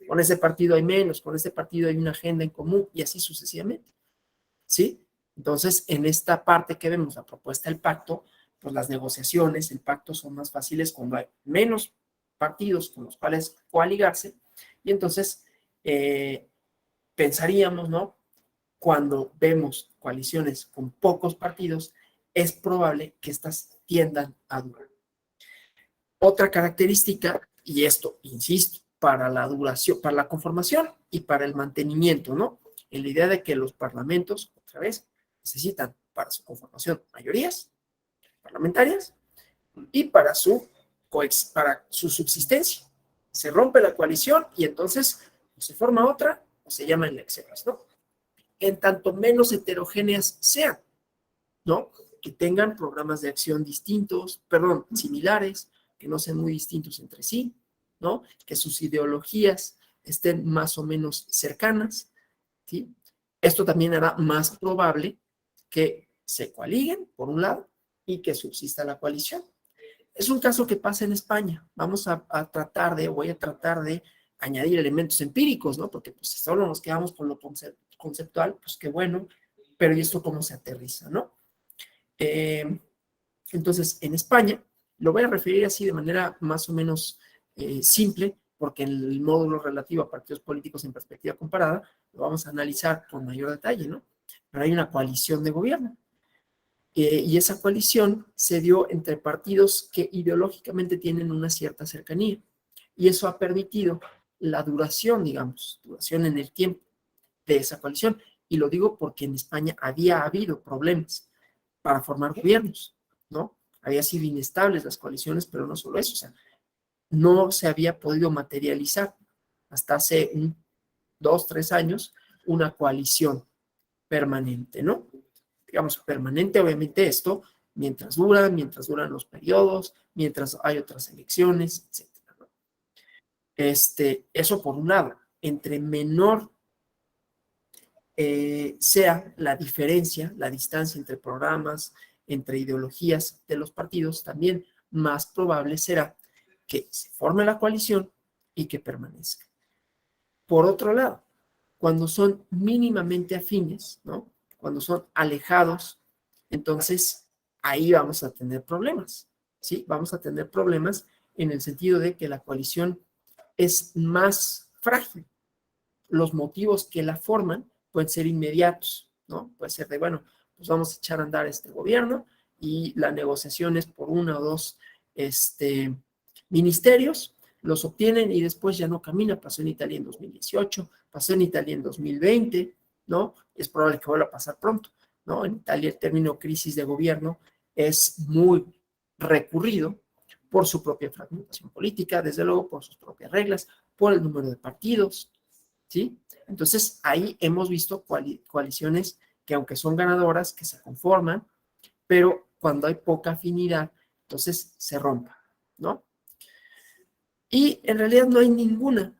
Con ese partido hay menos, con este partido hay una agenda en común y así sucesivamente, ¿sí? Entonces, en esta parte que vemos, la propuesta del pacto, pues las negociaciones, el pacto son más fáciles cuando hay menos partidos con los cuales coaligarse y entonces pensaríamos, ¿no? Cuando vemos coaliciones con pocos partidos, es probable que estas tiendan a durar. Otra característica, y esto, insisto, para la duración, para la conformación y para el mantenimiento, ¿no? En la idea de que los parlamentos, otra vez, necesitan para su conformación mayorías parlamentarias y para su subsistencia. Se rompe la coalición y entonces se forma otra o se llaman elecciones, ¿no? En tanto menos heterogéneas sean, ¿no? Que tengan programas de acción similares, que no sean muy distintos entre sí, ¿no? Que sus ideologías estén más o menos cercanas, ¿sí? Esto también hará más probable que se coaliguen, por un lado, y que subsista la coalición. Es un caso que pasa en España. Voy a tratar de añadir elementos empíricos, ¿no? Porque pues si solo nos quedamos con lo conceptual, pues qué bueno, pero ¿y esto cómo se aterriza, no? Entonces, en España, lo voy a referir así de manera más o menos simple, porque en el módulo relativo a partidos políticos en perspectiva comparada, lo vamos a analizar con mayor detalle, ¿no? Pero hay una coalición de gobierno. Y esa coalición se dio entre partidos que ideológicamente tienen una cierta cercanía. Y eso ha permitido la duración, digamos, duración en el tiempo de esa coalición. Y lo digo porque en España había habido problemas para formar gobiernos, ¿no? Había sido inestables las coaliciones, pero no solo eso, o sea, no se había podido materializar hasta hace 2, 3 años una coalición permanente, ¿no? Digamos, permanente, obviamente esto, mientras duran los periodos, mientras hay otras elecciones, etcétera, ¿no? Eso por un lado, entre menor sea la diferencia, la distancia entre programas, entre ideologías de los partidos, también más probable será que se forme la coalición y que permanezca. Por otro lado, cuando son mínimamente afines, ¿no? Cuando son alejados, entonces ahí vamos a tener problemas, ¿sí? Vamos a tener problemas en el sentido de que la coalición es más frágil. Los motivos que la forman pueden ser inmediatos, ¿no? Puede ser de, bueno, pues vamos a echar a andar este gobierno y la negociación es por uno o dos ministerios, los obtienen y después ya no camina. Pasó en Italia en 2018, pasó en Italia en 2020, ¿no? Es probable que vuelva a pasar pronto, ¿no? En Italia el término crisis de gobierno es muy recurrido por su propia fragmentación política, desde luego por sus propias reglas, por el número de partidos, ¿sí? Entonces, ahí hemos visto coaliciones que aunque son ganadoras, que se conforman, pero cuando hay poca afinidad, entonces se rompa, ¿no? Y en realidad no hay ninguna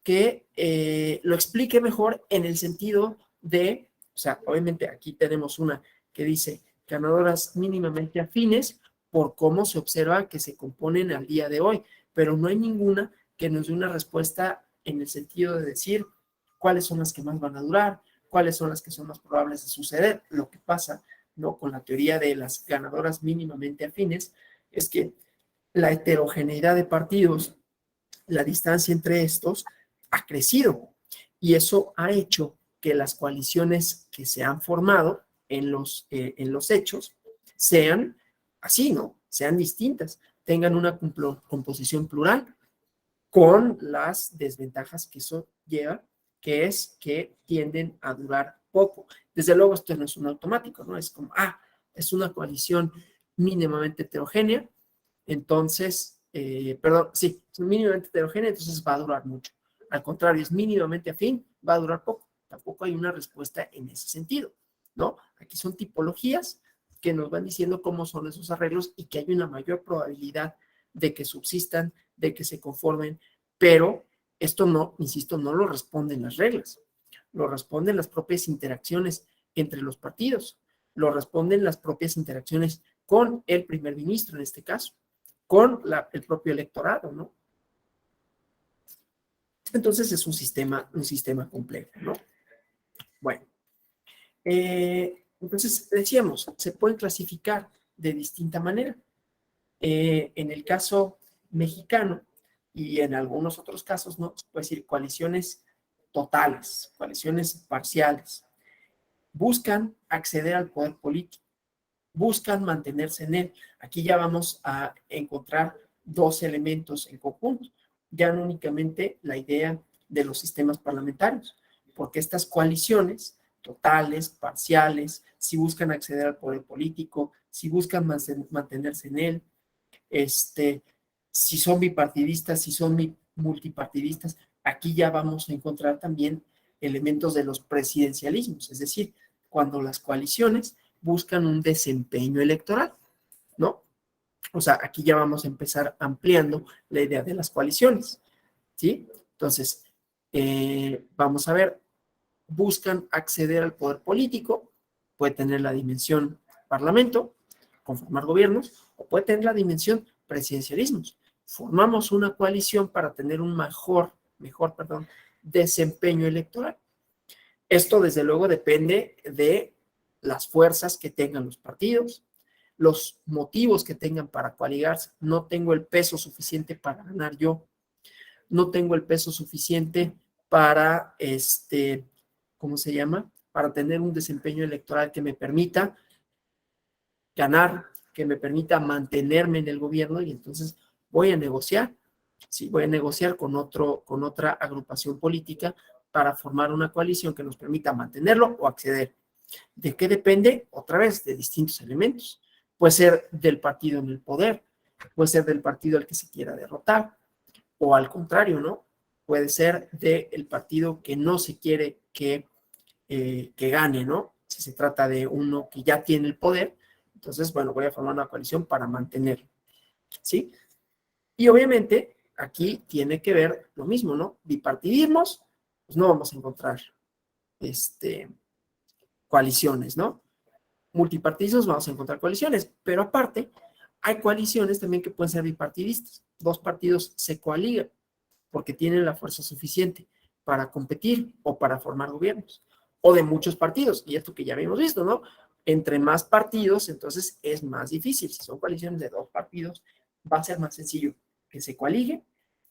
que lo explique mejor en el sentido de, o sea, obviamente aquí tenemos una que dice ganadoras mínimamente afines por cómo se observa que se componen al día de hoy, pero no hay ninguna que nos dé una respuesta en el sentido de decir cuáles son las que más van a durar, cuáles son las que son más probables de suceder. Lo que pasa, ¿no? Con la teoría de las ganadoras mínimamente afines es que la heterogeneidad de partidos, la distancia entre estos ha crecido y eso ha hecho que las coaliciones que se han formado en los hechos sean así, ¿no? Sean distintas, tengan una composición plural con las desventajas que eso lleva, que es que tienden a durar poco. Desde luego esto no es un automático, ¿no? Es como, es una coalición mínimamente heterogénea, entonces, perdón, sí, es mínimamente heterogénea, entonces va a durar mucho. Al contrario, es mínimamente afín, va a durar poco. Tampoco hay una respuesta en ese sentido, ¿no? Aquí son tipologías que nos van diciendo cómo son esos arreglos y que hay una mayor probabilidad de que subsistan, de que se conformen, pero esto no, insisto, no lo responden las reglas, lo responden las propias interacciones entre los partidos, lo responden las propias interacciones con el primer ministro en este caso, con el propio electorado, ¿no? Entonces es un sistema complejo, ¿no? Bueno, entonces decíamos, se pueden clasificar de distinta manera. En el caso mexicano y en algunos otros casos, ¿no? Se puede decir coaliciones totales, coaliciones parciales. Buscan acceder al poder político, buscan mantenerse en él. Aquí ya vamos a encontrar dos elementos en conjunto, ya no únicamente la idea de los sistemas parlamentarios, porque estas coaliciones totales, parciales, si buscan acceder al poder político, si buscan mantenerse en él, si son bipartidistas, si son multipartidistas, aquí ya vamos a encontrar también elementos de los presidencialismos, es decir, cuando las coaliciones buscan un desempeño electoral, ¿no? O sea, aquí ya vamos a empezar ampliando la idea de las coaliciones, ¿sí? Entonces, vamos a ver, buscan acceder al poder político, puede tener la dimensión parlamento, conformar gobiernos, o puede tener la dimensión presidencialismos. Formamos una coalición para tener un mejor desempeño electoral. Esto, desde luego, depende de las fuerzas que tengan los partidos, los motivos que tengan para coaligarse. No tengo el peso suficiente para ganar yo, no tengo el peso suficiente para, ¿cómo se llama? Para tener un desempeño electoral que me permita ganar, que me permita mantenerme en el gobierno y entonces voy a negociar, ¿sí? Voy a negociar con otra agrupación política para formar una coalición que nos permita mantenerlo o acceder. ¿De qué depende? Otra vez, de distintos elementos. Puede ser del partido en el poder, puede ser del partido al que se quiera derrotar, o al contrario, ¿no? Puede ser del partido que no se quiere que gane, ¿no? Si se trata de uno que ya tiene el poder, entonces, bueno, voy a formar una coalición para mantenerlo, ¿sí? Y obviamente aquí tiene que ver lo mismo, ¿no? Bipartidismos, pues no vamos a encontrar coaliciones, ¿no? Multipartidismos vamos a encontrar coaliciones, pero aparte hay coaliciones también que pueden ser bipartidistas. Dos partidos se coaligan porque tienen la fuerza suficiente para competir o para formar gobiernos, o de muchos partidos, y esto que ya habíamos visto, ¿no? Entre más partidos, entonces es más difícil. Si son coaliciones de dos partidos, va a ser más sencillo que se coaliguen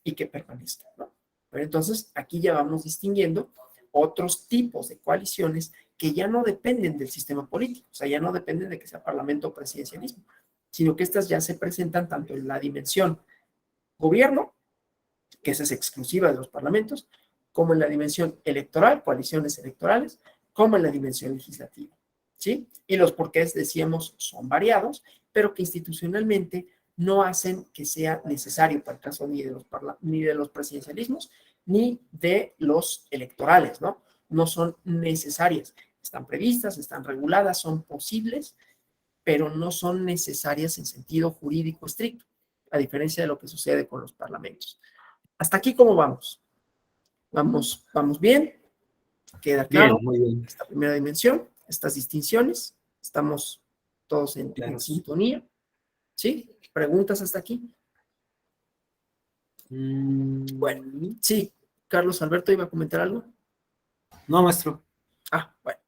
y que permanezcan, ¿no? Pero entonces aquí ya vamos distinguiendo otros tipos de coaliciones que ya no dependen del sistema político, o sea, ya no dependen de que sea parlamento o presidencialismo, sino que estas ya se presentan tanto en la dimensión gobierno, que esa es exclusiva de los parlamentos, como en la dimensión electoral, coaliciones electorales, como en la dimensión legislativa, ¿sí? Y los porqués, decíamos, son variados, pero que institucionalmente no hacen que sea necesario para el caso ni de los presidencialismos, ni de los electorales, ¿no? No son necesarias. Están previstas, están reguladas, son posibles, pero no son necesarias en sentido jurídico estricto, a diferencia de lo que sucede con los parlamentos. Hasta aquí, ¿cómo vamos? Vamos bien, queda Bien, claro muy bien. esta primera dimensión, estas distinciones, estamos todos en Claro. sintonía, ¿sí? ¿Preguntas hasta aquí? Bueno, sí, Carlos Alberto iba a comentar algo. No, maestro. Bueno.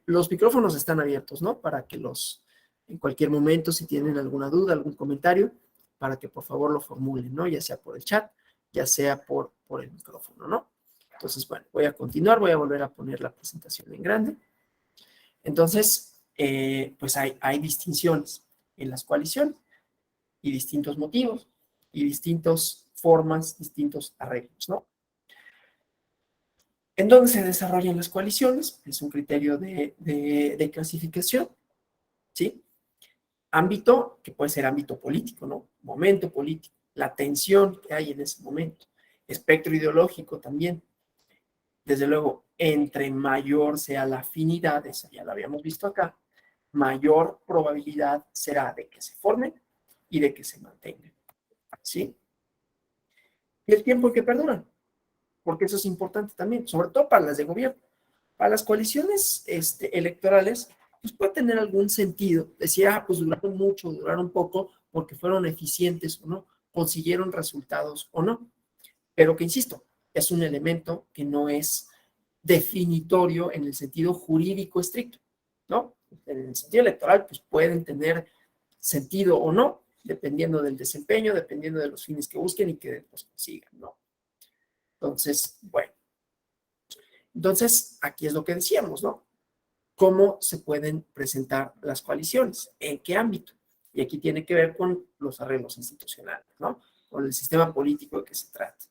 Los micrófonos están abiertos, ¿no? Para que en cualquier momento, si tienen alguna duda, algún comentario, para que por favor lo formulen, ¿no? Ya sea por el chat, ya sea por el micrófono, ¿no? Entonces, bueno, voy a continuar, voy a volver a poner la presentación en grande. Entonces, pues hay distinciones en las coaliciones y distintos motivos y distintas formas, distintos arreglos, ¿no? ¿En dónde se desarrollan las coaliciones? Es un criterio de clasificación, ¿sí? Ámbito, que puede ser ámbito político, ¿no? Momento político, la tensión que hay en ese momento. Espectro ideológico también. Desde luego, entre mayor sea la afinidad, esa ya la habíamos visto acá, mayor probabilidad será de que se formen y de que se mantengan, ¿sí? Y el tiempo en que perduran, porque eso es importante también, sobre todo para las de gobierno. Para las coaliciones electorales, pues puede tener algún sentido. Decir, pues duraron mucho, duraron poco, porque fueron eficientes o no, consiguieron resultados o no. Pero que, insisto, es un elemento que no es definitorio en el sentido jurídico estricto, ¿no? En el sentido electoral, pues pueden tener sentido o no, dependiendo del desempeño, dependiendo de los fines que busquen y que después consigan, ¿no? Entonces, bueno. Entonces, aquí es lo que decíamos, ¿no? ¿Cómo se pueden presentar las coaliciones? ¿En qué ámbito? Y aquí tiene que ver con los arreglos institucionales, ¿no? Con el sistema político de que se trata.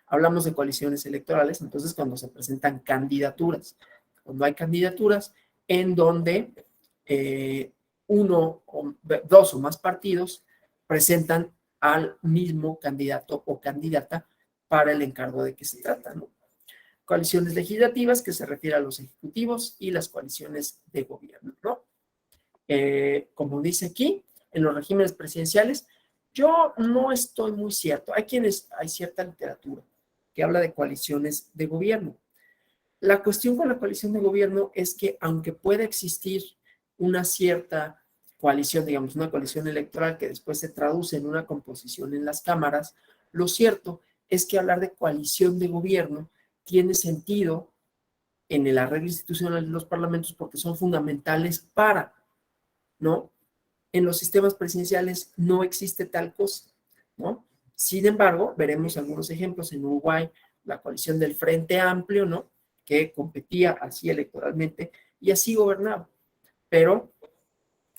Hablamos de coaliciones electorales, entonces cuando se presentan candidaturas, cuando hay candidaturas en donde uno o dos o más partidos presentan al mismo candidato o candidata para el encargo de que se trata, ¿no? Coaliciones legislativas, que se refiere a los ejecutivos, y las coaliciones de gobierno, ¿no? Como dice aquí, en los regímenes presidenciales, yo no estoy muy cierto. Hay cierta literatura que habla de coaliciones de gobierno. La cuestión con la coalición de gobierno es que aunque pueda existir una cierta coalición, digamos, una coalición electoral que después se traduce en una composición en las cámaras, lo cierto es que hablar de coalición de gobierno tiene sentido en el arreglo institucional de los parlamentos porque son fundamentales para, ¿no? En los sistemas presidenciales no existe tal cosa, ¿no? Sin embargo, veremos algunos ejemplos en Uruguay, la coalición del Frente Amplio, ¿no? Que competía así electoralmente y así gobernaba. Pero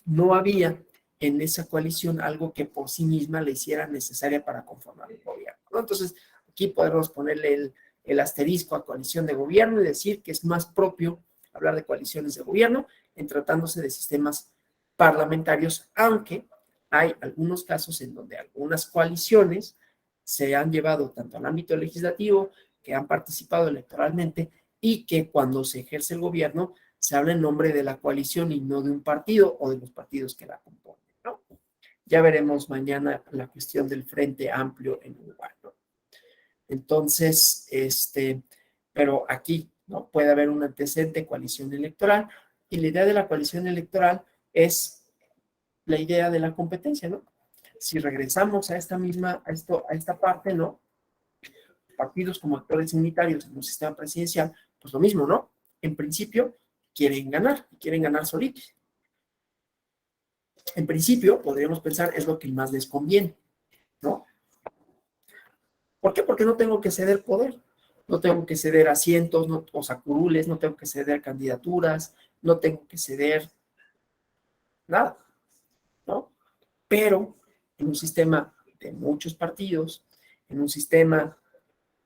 no había en esa coalición algo que por sí misma le hiciera necesaria para conformar el gobierno, ¿no? Entonces, aquí podemos ponerle el asterisco a coalición de gobierno y decir que es más propio hablar de coaliciones de gobierno en tratándose de sistemas parlamentarios, aunque hay algunos casos en donde algunas coaliciones se han llevado tanto al ámbito legislativo, que han participado electoralmente y que cuando se ejerce el gobierno se habla en nombre de la coalición y no de un partido o de los partidos que la componen, ¿no? Ya veremos mañana la cuestión del Frente Amplio en Uruguay, ¿no? Entonces, pero aquí, ¿no? Puede haber un antecedente de coalición electoral y la idea de la coalición electoral es la idea de la competencia, ¿no? Si regresamos a esta parte, ¿no? Partidos como actores unitarios en un sistema presidencial, pues lo mismo, ¿no? En principio, quieren ganar solitos. En principio, podríamos pensar, es lo que más les conviene, ¿no? ¿Por qué? Porque no tengo que ceder poder, no tengo que ceder asientos, no, o sea, curules, no tengo que ceder candidaturas, no tengo que ceder nada, ¿no? Pero en un sistema de muchos partidos, en un sistema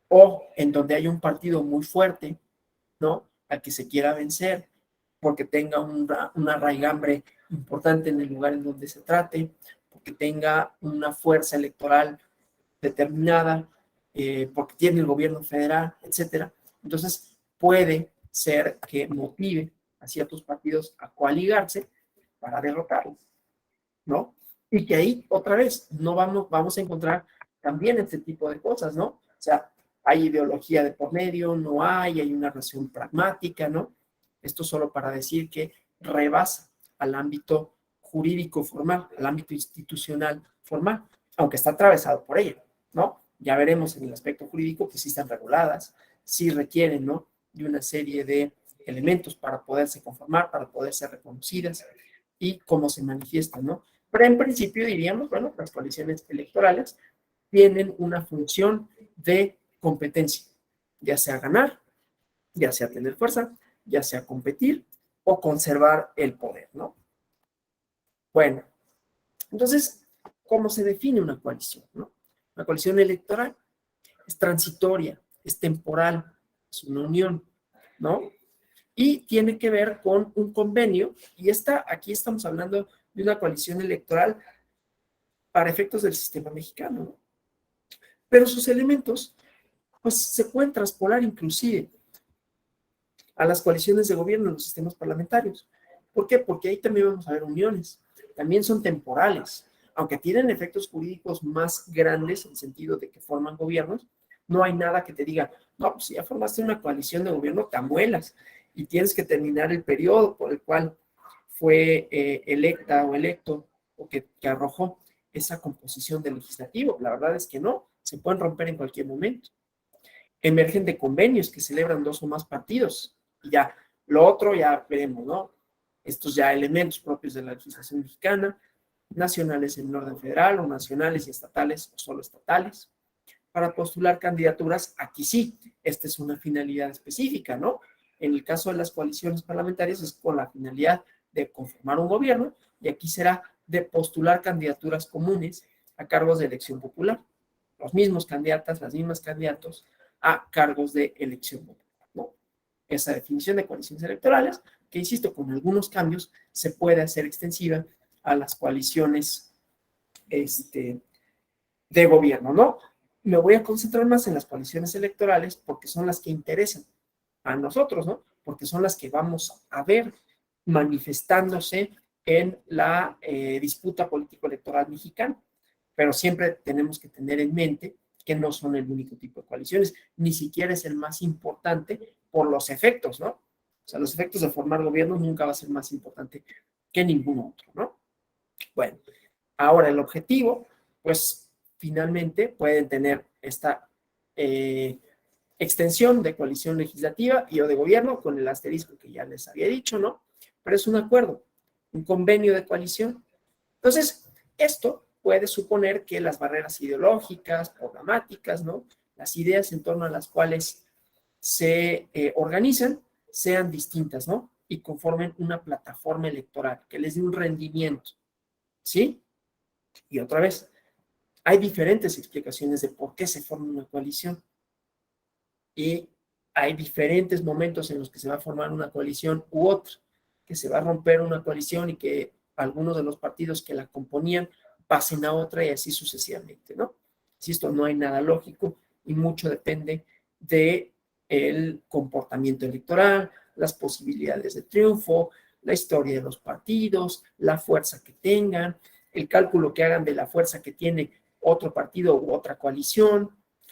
o en donde hay un partido muy fuerte, ¿no? Al que se quiera vencer, porque tenga una raigambre importante en el lugar en donde se trate, porque tenga una fuerza electoral determinada, porque tiene el gobierno federal, etcétera. Entonces, puede ser que motive a ciertos partidos a coaligarse para derrotarlo, ¿no? Y que ahí, otra vez, no vamos a encontrar también este tipo de cosas, ¿no? O sea, hay ideología de por medio, no hay una relación pragmática, ¿no? Esto solo para decir que rebasa al ámbito jurídico formal, al ámbito institucional formal, aunque está atravesado por ello, ¿no? Ya veremos en el aspecto jurídico que sí están reguladas, sí requieren, ¿no? De una serie de elementos para poderse conformar, para poder ser reconocidas y cómo se manifiestan, ¿no? Pero en principio diríamos, bueno, las coaliciones electorales tienen una función de competencia, ya sea ganar, ya sea tener fuerza, ya sea competir o conservar el poder, ¿no? Bueno, entonces, ¿cómo se define una coalición, no? Una coalición electoral es transitoria, es temporal, es una unión, ¿no? Y tiene que ver con un convenio, y aquí estamos hablando de una coalición electoral para efectos del sistema mexicano, ¿no? Pero sus elementos, pues se pueden traspolar inclusive a las coaliciones de gobierno en los sistemas parlamentarios. ¿Por qué? Porque ahí también vamos a ver uniones, también son temporales, aunque tienen efectos jurídicos más grandes en el sentido de que forman gobiernos, no hay nada que te diga, no, pues si ya formaste una coalición de gobierno, te amuelas y tienes que terminar el periodo por el cual fue electa o electo o que arrojó esa composición del legislativo. La verdad es que no, se pueden romper en cualquier momento. Emergen de convenios que celebran dos o más partidos y ya, lo otro ya veremos, ¿no? Estos ya elementos propios de la legislación mexicana, nacionales en el orden federal o nacionales y estatales o solo estatales. Para postular candidaturas, aquí sí, esta es una finalidad específica, ¿no? En el caso de las coaliciones parlamentarias es con la finalidad de conformar un gobierno y aquí será de postular candidaturas comunes a cargos de elección popular. Los mismos candidatas, las mismas candidatos a cargos de elección popular, ¿no? Esa definición de coaliciones electorales, que insisto, con algunos cambios, se puede hacer extensiva a las coaliciones de gobierno, ¿no? Me voy a concentrar más en las coaliciones electorales porque son las que interesan a nosotros, ¿no? Porque son las que vamos a ver manifestándose en la disputa político-electoral mexicana. Pero siempre tenemos que tener en mente que no son el único tipo de coaliciones, ni siquiera es el más importante por los efectos, ¿no? O sea, los efectos de formar gobierno nunca va a ser más importante que ningún otro, ¿no? Bueno, ahora el objetivo, pues finalmente pueden tener esta extensión de coalición legislativa y o de gobierno con el asterisco que ya les había dicho, ¿no? Pero es un acuerdo, un convenio de coalición. Entonces, esto puede suponer que las barreras ideológicas, programáticas, ¿no? Las ideas en torno a las cuales se organizan sean distintas, ¿no? y conformen una plataforma electoral que les dé un rendimiento, ¿sí? Y otra vez, hay diferentes explicaciones de por qué se forma una coalición y hay diferentes momentos en los que se va a formar una coalición u otra, que se va a romper una coalición y que algunos de los partidos que la componían pasen a otra y así sucesivamente, ¿no? Insisto, no hay nada lógico y mucho depende de el comportamiento electoral, las posibilidades de triunfo, la historia de los partidos, la fuerza que tengan, el cálculo que hagan de la fuerza que tiene otro partido u otra coalición,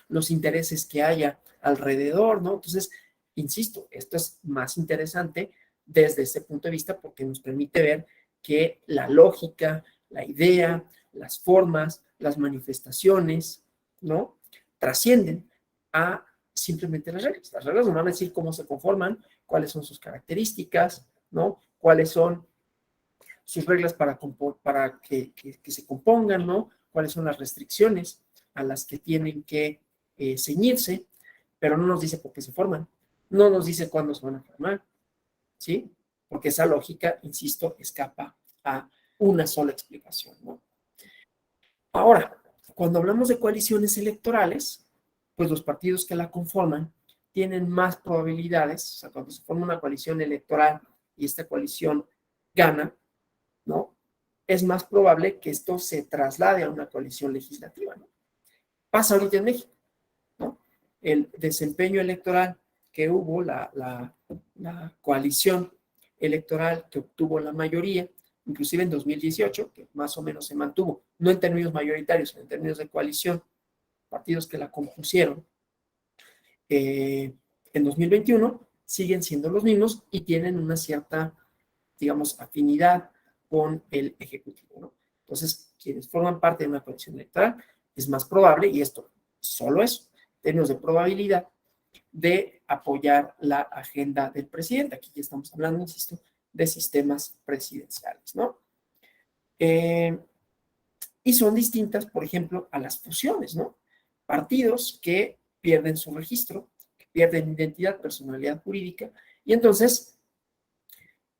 los intereses que haya alrededor, ¿no? Entonces, insisto, esto es más interesante desde este punto de vista porque nos permite ver que la lógica, la idea, las formas, las manifestaciones, ¿no? Trascienden a simplemente las reglas. Las reglas nos van a decir cómo se conforman, cuáles son sus características, ¿no? Cuáles son sus reglas para que se compongan, ¿no? Cuáles son las restricciones a las que tienen que ceñirse, pero no nos dice por qué se forman, no nos dice cuándo se van a formar, ¿sí? Porque esa lógica, insisto, escapa a una sola explicación, ¿no? Ahora, cuando hablamos de coaliciones electorales, pues los partidos que la conforman tienen más probabilidades, o sea, cuando se forma una coalición electoral y esta coalición gana, ¿no? Es más probable que esto se traslade a una coalición legislativa, ¿no? Pasa ahorita en México, ¿no? El desempeño electoral que hubo, la coalición electoral que obtuvo la mayoría, inclusive en 2018, que más o menos se mantuvo, no en términos mayoritarios, sino en términos de coalición, partidos que la compusieron, en 2021 siguen siendo los mismos y tienen una cierta, digamos, afinidad con el Ejecutivo, ¿no? Entonces, quienes forman parte de una coalición electoral, es más probable, y esto solo es, en términos de probabilidad, de apoyar la agenda del presidente. Aquí ya estamos hablando, insisto, de sistemas presidenciales, ¿no? Y son distintas, por ejemplo, a las fusiones, ¿no? Partidos que pierden su registro, que pierden identidad, personalidad jurídica, y entonces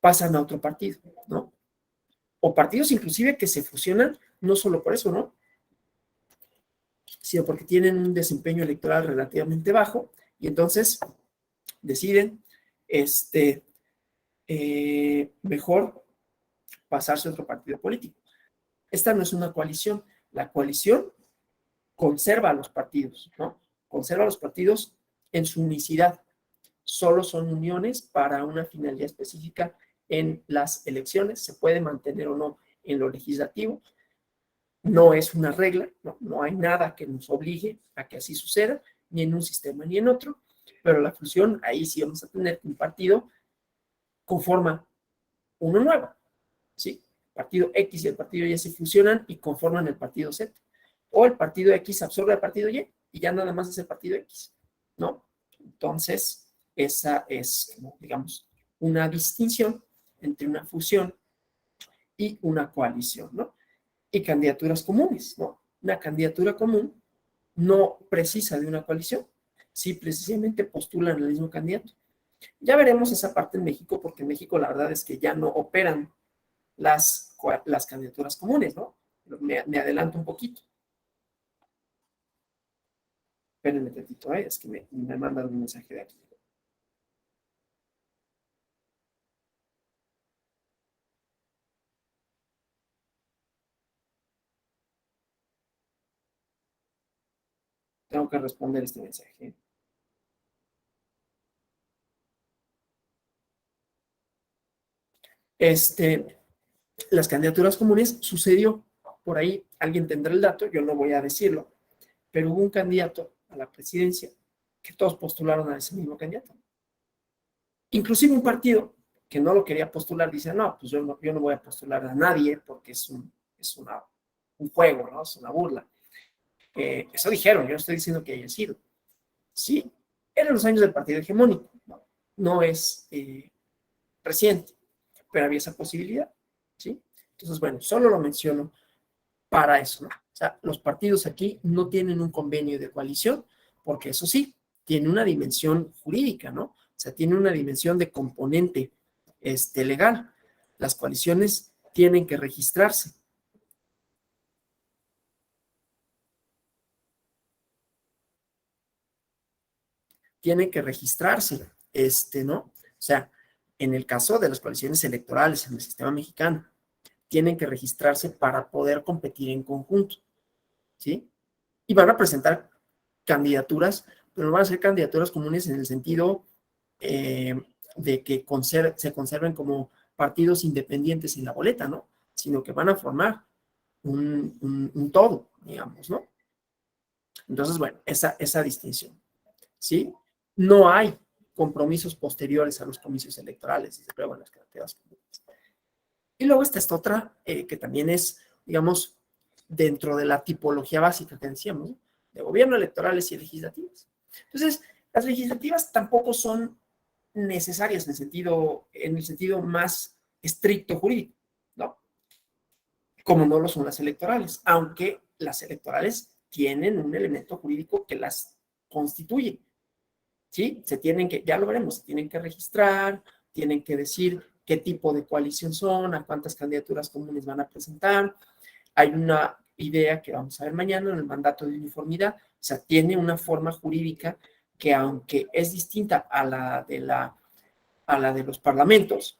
pasan a otro partido, ¿no? O partidos inclusive que se fusionan, no solo por eso, ¿no? Sino porque tienen un desempeño electoral relativamente bajo, y entonces deciden, mejor pasarse a otro partido político. Esta no es una coalición. La coalición conserva a los partidos, ¿no? Conserva a los partidos en su unicidad. Solo son uniones para una finalidad específica en las elecciones. Se puede mantener o no en lo legislativo. No es una regla, no hay nada que nos obligue a que así suceda, ni en un sistema ni en otro, pero la fusión, ahí sí vamos a tener que un partido conforma uno nuevo, ¿sí? El partido X y el partido Y se fusionan y conforman el partido Z. O el partido X absorbe al partido Y y ya nada más es el partido X, ¿no? Entonces, esa es, digamos, una distinción entre una fusión y una coalición, ¿no? Y candidaturas comunes, ¿no? Una candidatura común no precisa de una coalición, sí precisamente postulan al mismo candidato. Ya veremos esa parte en México, porque en México la verdad es que ya no operan las candidaturas comunes, ¿no? Me adelanto un poquito. Espérenme tantito, es que me mandan un mensaje de aquí. Tengo que responder este mensaje. Las candidaturas comunes sucedió por ahí, alguien tendrá el dato, yo no voy a decirlo, pero hubo un candidato a la presidencia que todos postularon a ese mismo candidato. Inclusive un partido que no lo quería postular dice, no, pues yo no voy a postular a nadie porque es un juego, ¿no? Es una burla. Eso dijeron, yo no estoy diciendo que haya sido. Sí, eran los años del partido hegemónico, no es reciente, pero había esa posibilidad, ¿sí? Entonces, bueno, solo lo menciono para eso, ¿no? O sea, los partidos aquí no tienen un convenio de coalición, porque eso sí, tiene una dimensión jurídica, ¿no? O sea, tiene una dimensión de componente legal. Las coaliciones tienen que registrarse. Tienen que registrarse, ¿no? O sea, en el caso de las coaliciones electorales en el sistema mexicano, tienen que registrarse para poder competir en conjunto, ¿sí? Y van a presentar candidaturas, pero no van a ser candidaturas comunes en el sentido de que se conserven como partidos independientes en la boleta, ¿no? Sino que van a formar un todo, digamos, ¿no? Entonces, bueno, esa distinción, ¿sí? No hay compromisos posteriores a los comicios electorales y se prueban las candidaturas comunes. Y luego está esta otra, que también es, digamos, dentro de la tipología básica que decíamos, ¿no? De gobierno, electorales y legislativas. Entonces, las legislativas tampoco son necesarias en el sentido más estricto jurídico, ¿no? Como no lo son las electorales, aunque las electorales tienen un elemento jurídico que las constituye, ¿sí? Ya lo veremos, se tienen que registrar, tienen que decir qué tipo de coalición son, a cuántas candidaturas comunes van a presentar. Hay una idea que vamos a ver mañana en el mandato de uniformidad, o sea, tiene una forma jurídica que aunque es distinta a la de los parlamentos,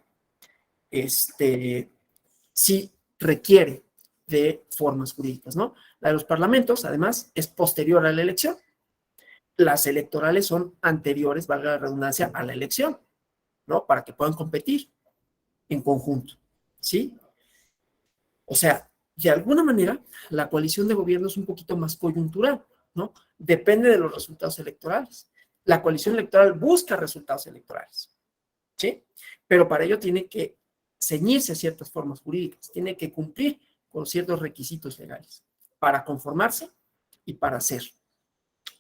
sí requiere de formas jurídicas, ¿no? La de los parlamentos, además, es posterior a la elección. Las electorales son anteriores, valga la redundancia, a la elección, ¿no? Para que puedan competir en conjunto, ¿sí? O sea, de alguna manera, la coalición de gobierno es un poquito más coyuntural, ¿no? Depende de los resultados electorales. La coalición electoral busca resultados electorales, ¿sí? Pero para ello tiene que ceñirse a ciertas formas jurídicas, tiene que cumplir con ciertos requisitos legales para conformarse y para ser,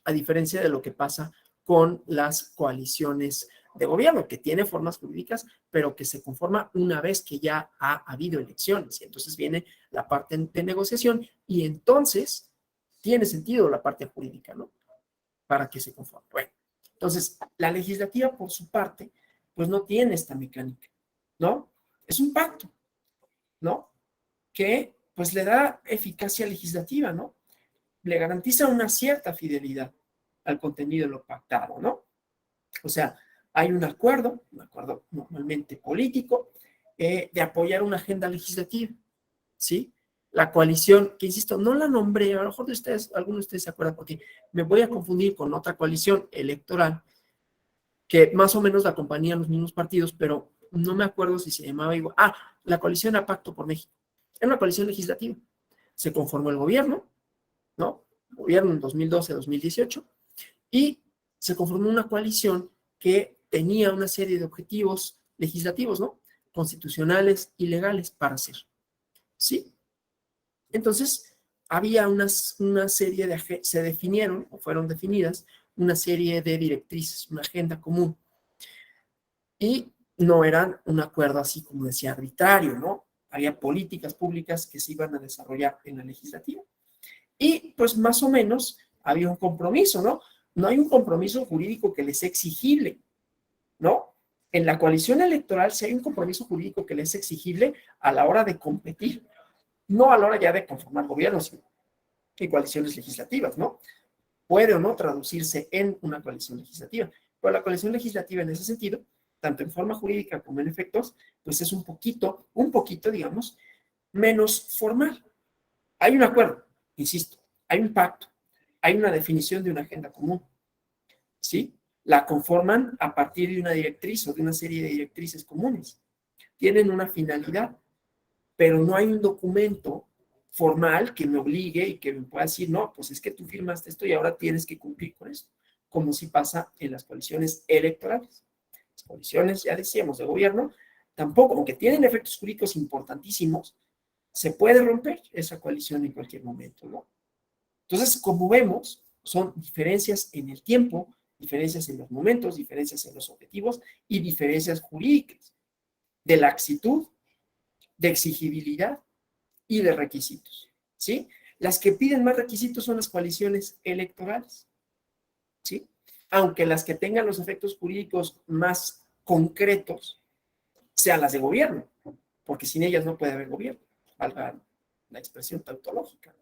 a diferencia de lo que pasa con las coaliciones de gobierno, que tiene formas jurídicas, pero que se conforma una vez que ya ha habido elecciones. Y entonces viene la parte de negociación y entonces tiene sentido la parte jurídica, ¿no? Para que se conforme. Bueno, entonces, la legislativa, por su parte, pues no tiene esta mecánica, ¿no? Es un pacto, ¿no? Que pues le da eficacia legislativa, ¿no? Le garantiza una cierta fidelidad al contenido de lo pactado, ¿no? O sea, hay un acuerdo normalmente político, de apoyar una agenda legislativa, ¿sí? La coalición, que insisto, no la nombré, a lo mejor algunos de ustedes se acuerdan, porque me voy a confundir con otra coalición electoral, que más o menos la acompañan los mismos partidos, pero no me acuerdo si se llamaba igual. La coalición a Pacto por México. Era una coalición legislativa. Se conformó el gobierno, ¿no? Gobierno en 2012-2018, y se conformó una coalición que tenía una serie de objetivos legislativos, ¿no? Constitucionales y legales para hacer, ¿sí? Entonces, había una serie se definieron o fueron definidas una serie de directrices, una agenda común, y no eran un acuerdo así como decía arbitrario, ¿no? Había políticas públicas que se iban a desarrollar en la legislativa. Y pues más o menos había un compromiso, ¿no? No hay un compromiso jurídico que les sea exigible, ¿no? En la coalición electoral sí hay un compromiso jurídico que les es exigible a la hora de competir, no a la hora ya de conformar gobiernos y coaliciones legislativas, ¿no? Puede o no traducirse en una coalición legislativa, pero la coalición legislativa en ese sentido, tanto en forma jurídica como en efectos, pues es un poquito, digamos, menos formal. Hay un acuerdo, insisto, hay un pacto, hay una definición de una agenda común, ¿sí? La conforman a partir de una directriz o de una serie de directrices comunes. Tienen una finalidad, pero no hay un documento formal que me obligue y que me pueda decir, no, pues es que tú firmaste esto y ahora tienes que cumplir con esto, como si pasa en las coaliciones electorales. Las coaliciones, ya decíamos, de gobierno, tampoco, aunque tienen efectos jurídicos importantísimos, se puede romper esa coalición en cualquier momento, ¿no? Entonces, como vemos, son diferencias en el tiempo, diferencias en los momentos, diferencias en los objetivos y diferencias jurídicas de laxitud, de exigibilidad y de requisitos, ¿sí? Las que piden más requisitos son las coaliciones electorales, ¿sí? Aunque las que tengan los efectos jurídicos más concretos sean las de gobierno, porque sin ellas no puede haber gobierno, valga la expresión tautológica.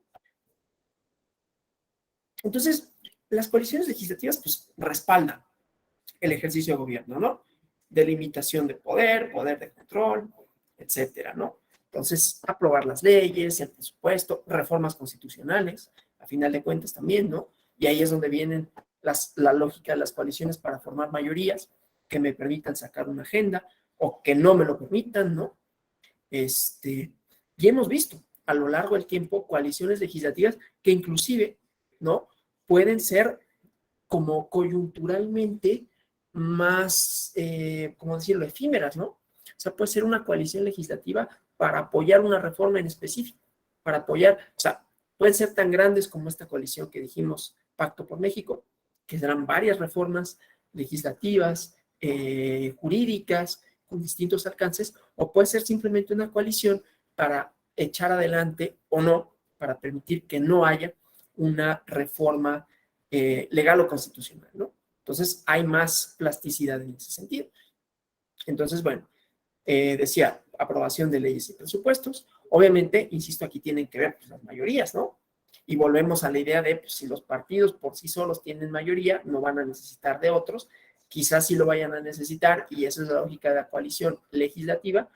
Entonces, las coaliciones legislativas pues respaldan el ejercicio de gobierno, ¿no? Delimitación de poder, poder de control, etcétera, ¿no? Entonces, aprobar las leyes, el presupuesto, reformas constitucionales, a final de cuentas también, ¿no? Y ahí es donde vienen la lógica de las coaliciones para formar mayorías que me permitan sacar una agenda o que no me lo permitan, ¿no? Y hemos visto a lo largo del tiempo coaliciones legislativas que inclusive, ¿no? Pueden ser como coyunturalmente más, ¿cómo decirlo?, efímeras, ¿no? O sea, puede ser una coalición legislativa para apoyar una reforma en específico, para apoyar, o sea, pueden ser tan grandes como esta coalición que dijimos, Pacto por México, que serán varias reformas legislativas, jurídicas, con distintos alcances, o puede ser simplemente una coalición para echar adelante o no, para permitir que no haya una reforma legal o constitucional, ¿no? Entonces, hay más plasticidad en ese sentido. Entonces, bueno, decía, aprobación de leyes y presupuestos. Obviamente, insisto, aquí tienen que ver pues, las mayorías, ¿no? Y volvemos a la idea de, pues, si los partidos por sí solos tienen mayoría, no van a necesitar de otros, quizás sí lo vayan a necesitar, y esa es la lógica de la coalición legislativa,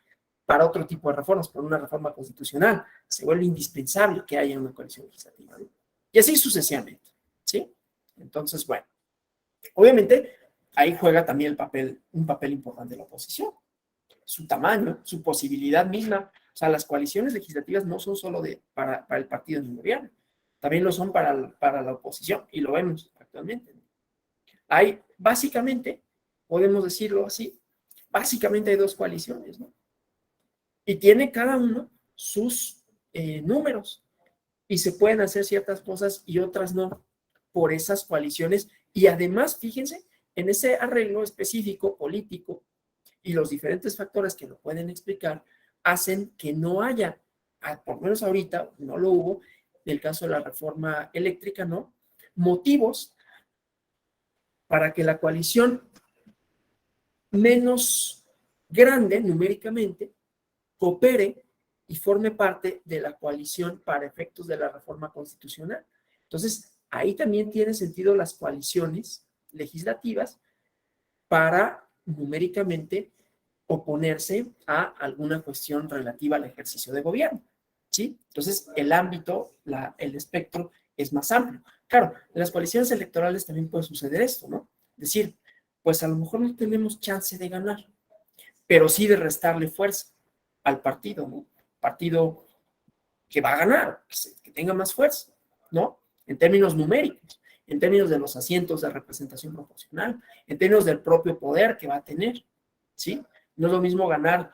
para otro tipo de reformas, por una reforma constitucional. Se vuelve indispensable que haya una coalición legislativa, ¿no? Y así sucesivamente, ¿sí? Entonces, bueno, obviamente ahí juega también un papel importante la oposición, su tamaño, su posibilidad misma. O sea, las coaliciones legislativas no son solo para el partido en el gobierno, también lo son para la oposición, y lo vemos actualmente. Hay, básicamente, podemos decirlo así, básicamente hay dos coaliciones, ¿no? Y tiene cada uno sus números, y se pueden hacer ciertas cosas y otras no por esas coaliciones. Y además, fíjense, en ese arreglo específico político y los diferentes factores que lo pueden explicar, hacen que no haya, por lo menos ahorita, no lo hubo, en el caso de la reforma eléctrica, ¿no? Motivos para que la coalición menos grande numéricamente coopere y forme parte de la coalición para efectos de la reforma constitucional. Entonces, ahí también tiene sentido las coaliciones legislativas para numéricamente oponerse a alguna cuestión relativa al ejercicio de gobierno, ¿sí? Entonces, el ámbito, el espectro es más amplio. Claro, en las coaliciones electorales también puede suceder esto, ¿no? Es decir, pues a lo mejor no tenemos chance de ganar, pero sí de restarle fuerza al partido, ¿no? Partido que va a ganar, que tenga más fuerza, ¿no? En términos numéricos, en términos de los asientos de representación proporcional, en términos del propio poder que va a tener, ¿sí? No es lo mismo ganar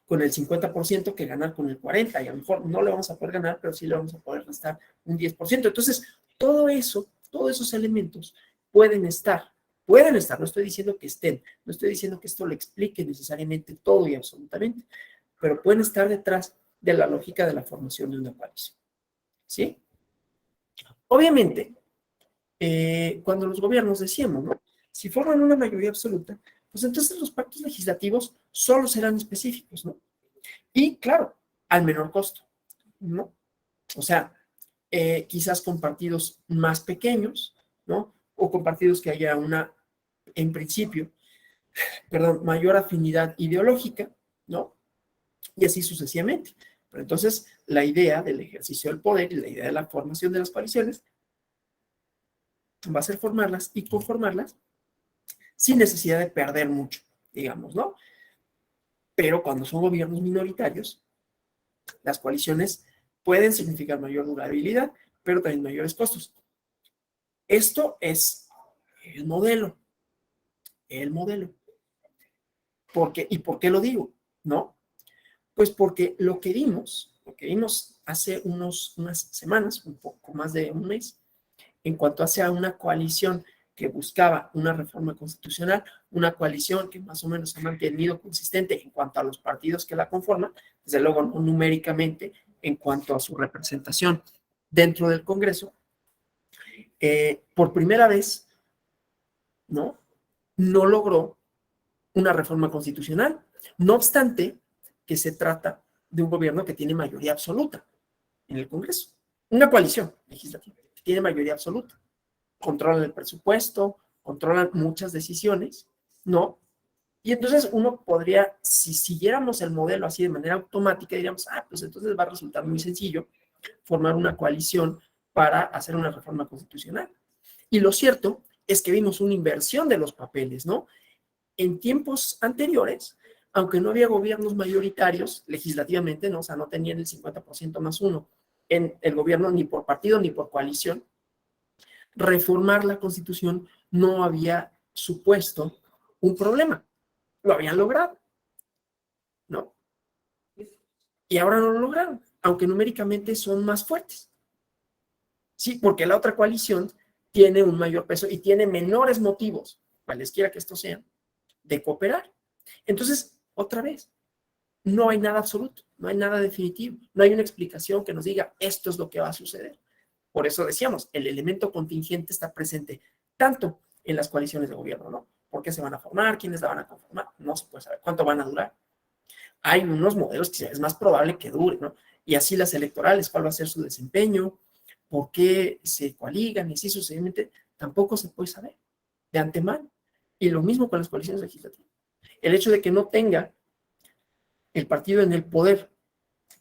con el 50% que ganar con el 40%, y a lo mejor no le vamos a poder ganar, pero sí le vamos a poder restar un 10%. Entonces, todo eso, todos esos elementos pueden estar, no estoy diciendo que estén, no estoy diciendo que esto lo explique necesariamente todo y absolutamente, pero pueden estar detrás de la lógica de la formación de una coalición, ¿sí? Obviamente, cuando los gobiernos decíamos, ¿no? Si forman una mayoría absoluta, pues entonces los pactos legislativos solo serán específicos, ¿no? Y claro, al menor costo, ¿no? O sea, quizás con partidos más pequeños, ¿no? O con partidos que haya en principio, mayor afinidad ideológica, ¿no? Y así sucesivamente. Pero entonces, la idea del ejercicio del poder y la idea de la formación de las coaliciones va a ser formarlas y conformarlas sin necesidad de perder mucho, digamos, ¿no? Pero cuando son gobiernos minoritarios, las coaliciones pueden significar mayor durabilidad, pero también mayores costos. Esto es el modelo. ¿Y por qué lo digo? ¿No? Pues porque lo que vimos hace unas semanas, un poco más de un mes, en cuanto hacia una coalición que buscaba una reforma constitucional, una coalición que más o menos se ha mantenido consistente en cuanto a los partidos que la conforman, desde luego no numéricamente en cuanto a su representación dentro del Congreso, por primera vez, ¿no? No logró una reforma constitucional, no obstante que se trata de un gobierno que tiene mayoría absoluta en el Congreso, una coalición legislativa que tiene mayoría absoluta, controlan el presupuesto, controlan muchas decisiones, ¿no? Y entonces uno podría, si siguiéramos el modelo así de manera automática, diríamos, pues entonces va a resultar muy sencillo formar una coalición para hacer una reforma constitucional. Y lo cierto es que vimos una inversión de los papeles, ¿no? En tiempos anteriores, aunque no había gobiernos mayoritarios legislativamente, ¿no? O sea, no tenían el 50% más uno en el gobierno ni por partido ni por coalición, reformar la Constitución no había supuesto un problema. Lo habían logrado, ¿no? Y ahora no lo lograron, aunque numéricamente son más fuertes. Sí, porque la otra coalición tiene un mayor peso y tiene menores motivos, cualesquiera que estos sean, de cooperar. Entonces, otra vez, no hay nada absoluto, no hay nada definitivo, no hay una explicación que nos diga esto es lo que va a suceder. Por eso decíamos, el elemento contingente está presente tanto en las coaliciones de gobierno, ¿no? ¿Por qué se van a formar? ¿Quiénes la van a conformar? No se puede saber. ¿Cuánto van a durar? Hay unos modelos que es más probable que duren, ¿no? Y así las electorales, ¿cuál va a ser su desempeño? ¿Por qué se coaligan? Y así sucesivamente, tampoco se puede saber de antemano. Y lo mismo con las coaliciones legislativas. El hecho de que no tenga el partido en el poder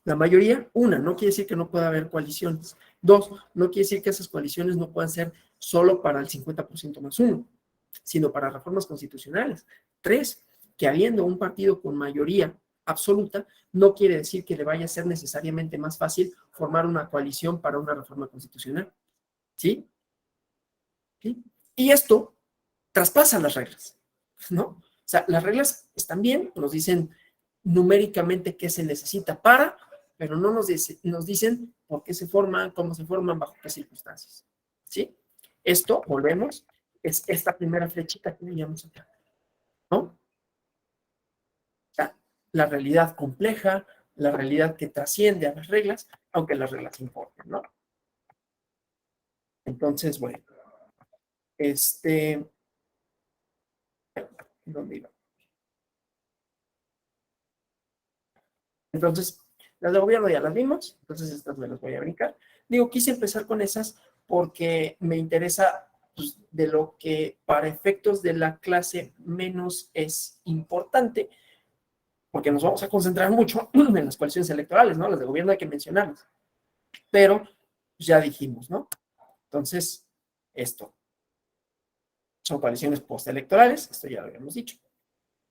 la mayoría, no quiere decir que no pueda haber coaliciones. Dos, no quiere decir que esas coaliciones no puedan ser solo para el 50% más uno, sino para reformas constitucionales. Tres, que habiendo un partido con mayoría absoluta, no quiere decir que le vaya a ser necesariamente más fácil formar una coalición para una reforma constitucional. ¿Sí? ¿Sí? Y esto traspasa las reglas, ¿no? O sea, las reglas están bien, nos dicen numéricamente qué se necesita para, pero no nos dicen por qué se forman, cómo se forman, bajo qué circunstancias. ¿Sí? Esto, volvemos, es esta primera flechita que veíamos acá, ¿no? O sea, la realidad compleja, la realidad que trasciende a las reglas, aunque las reglas importen, ¿no? Entonces, bueno, ¿dónde iba? Entonces, las de gobierno ya las vimos, entonces estas me las voy a brincar. Digo, quise empezar con esas porque me interesa pues, de lo que para efectos de la clase menos es importante, porque nos vamos a concentrar mucho en las coaliciones electorales, ¿no? Las de gobierno hay que mencionarlas, pero ya dijimos, ¿no? Entonces, esto son coaliciones postelectorales, esto ya lo habíamos dicho,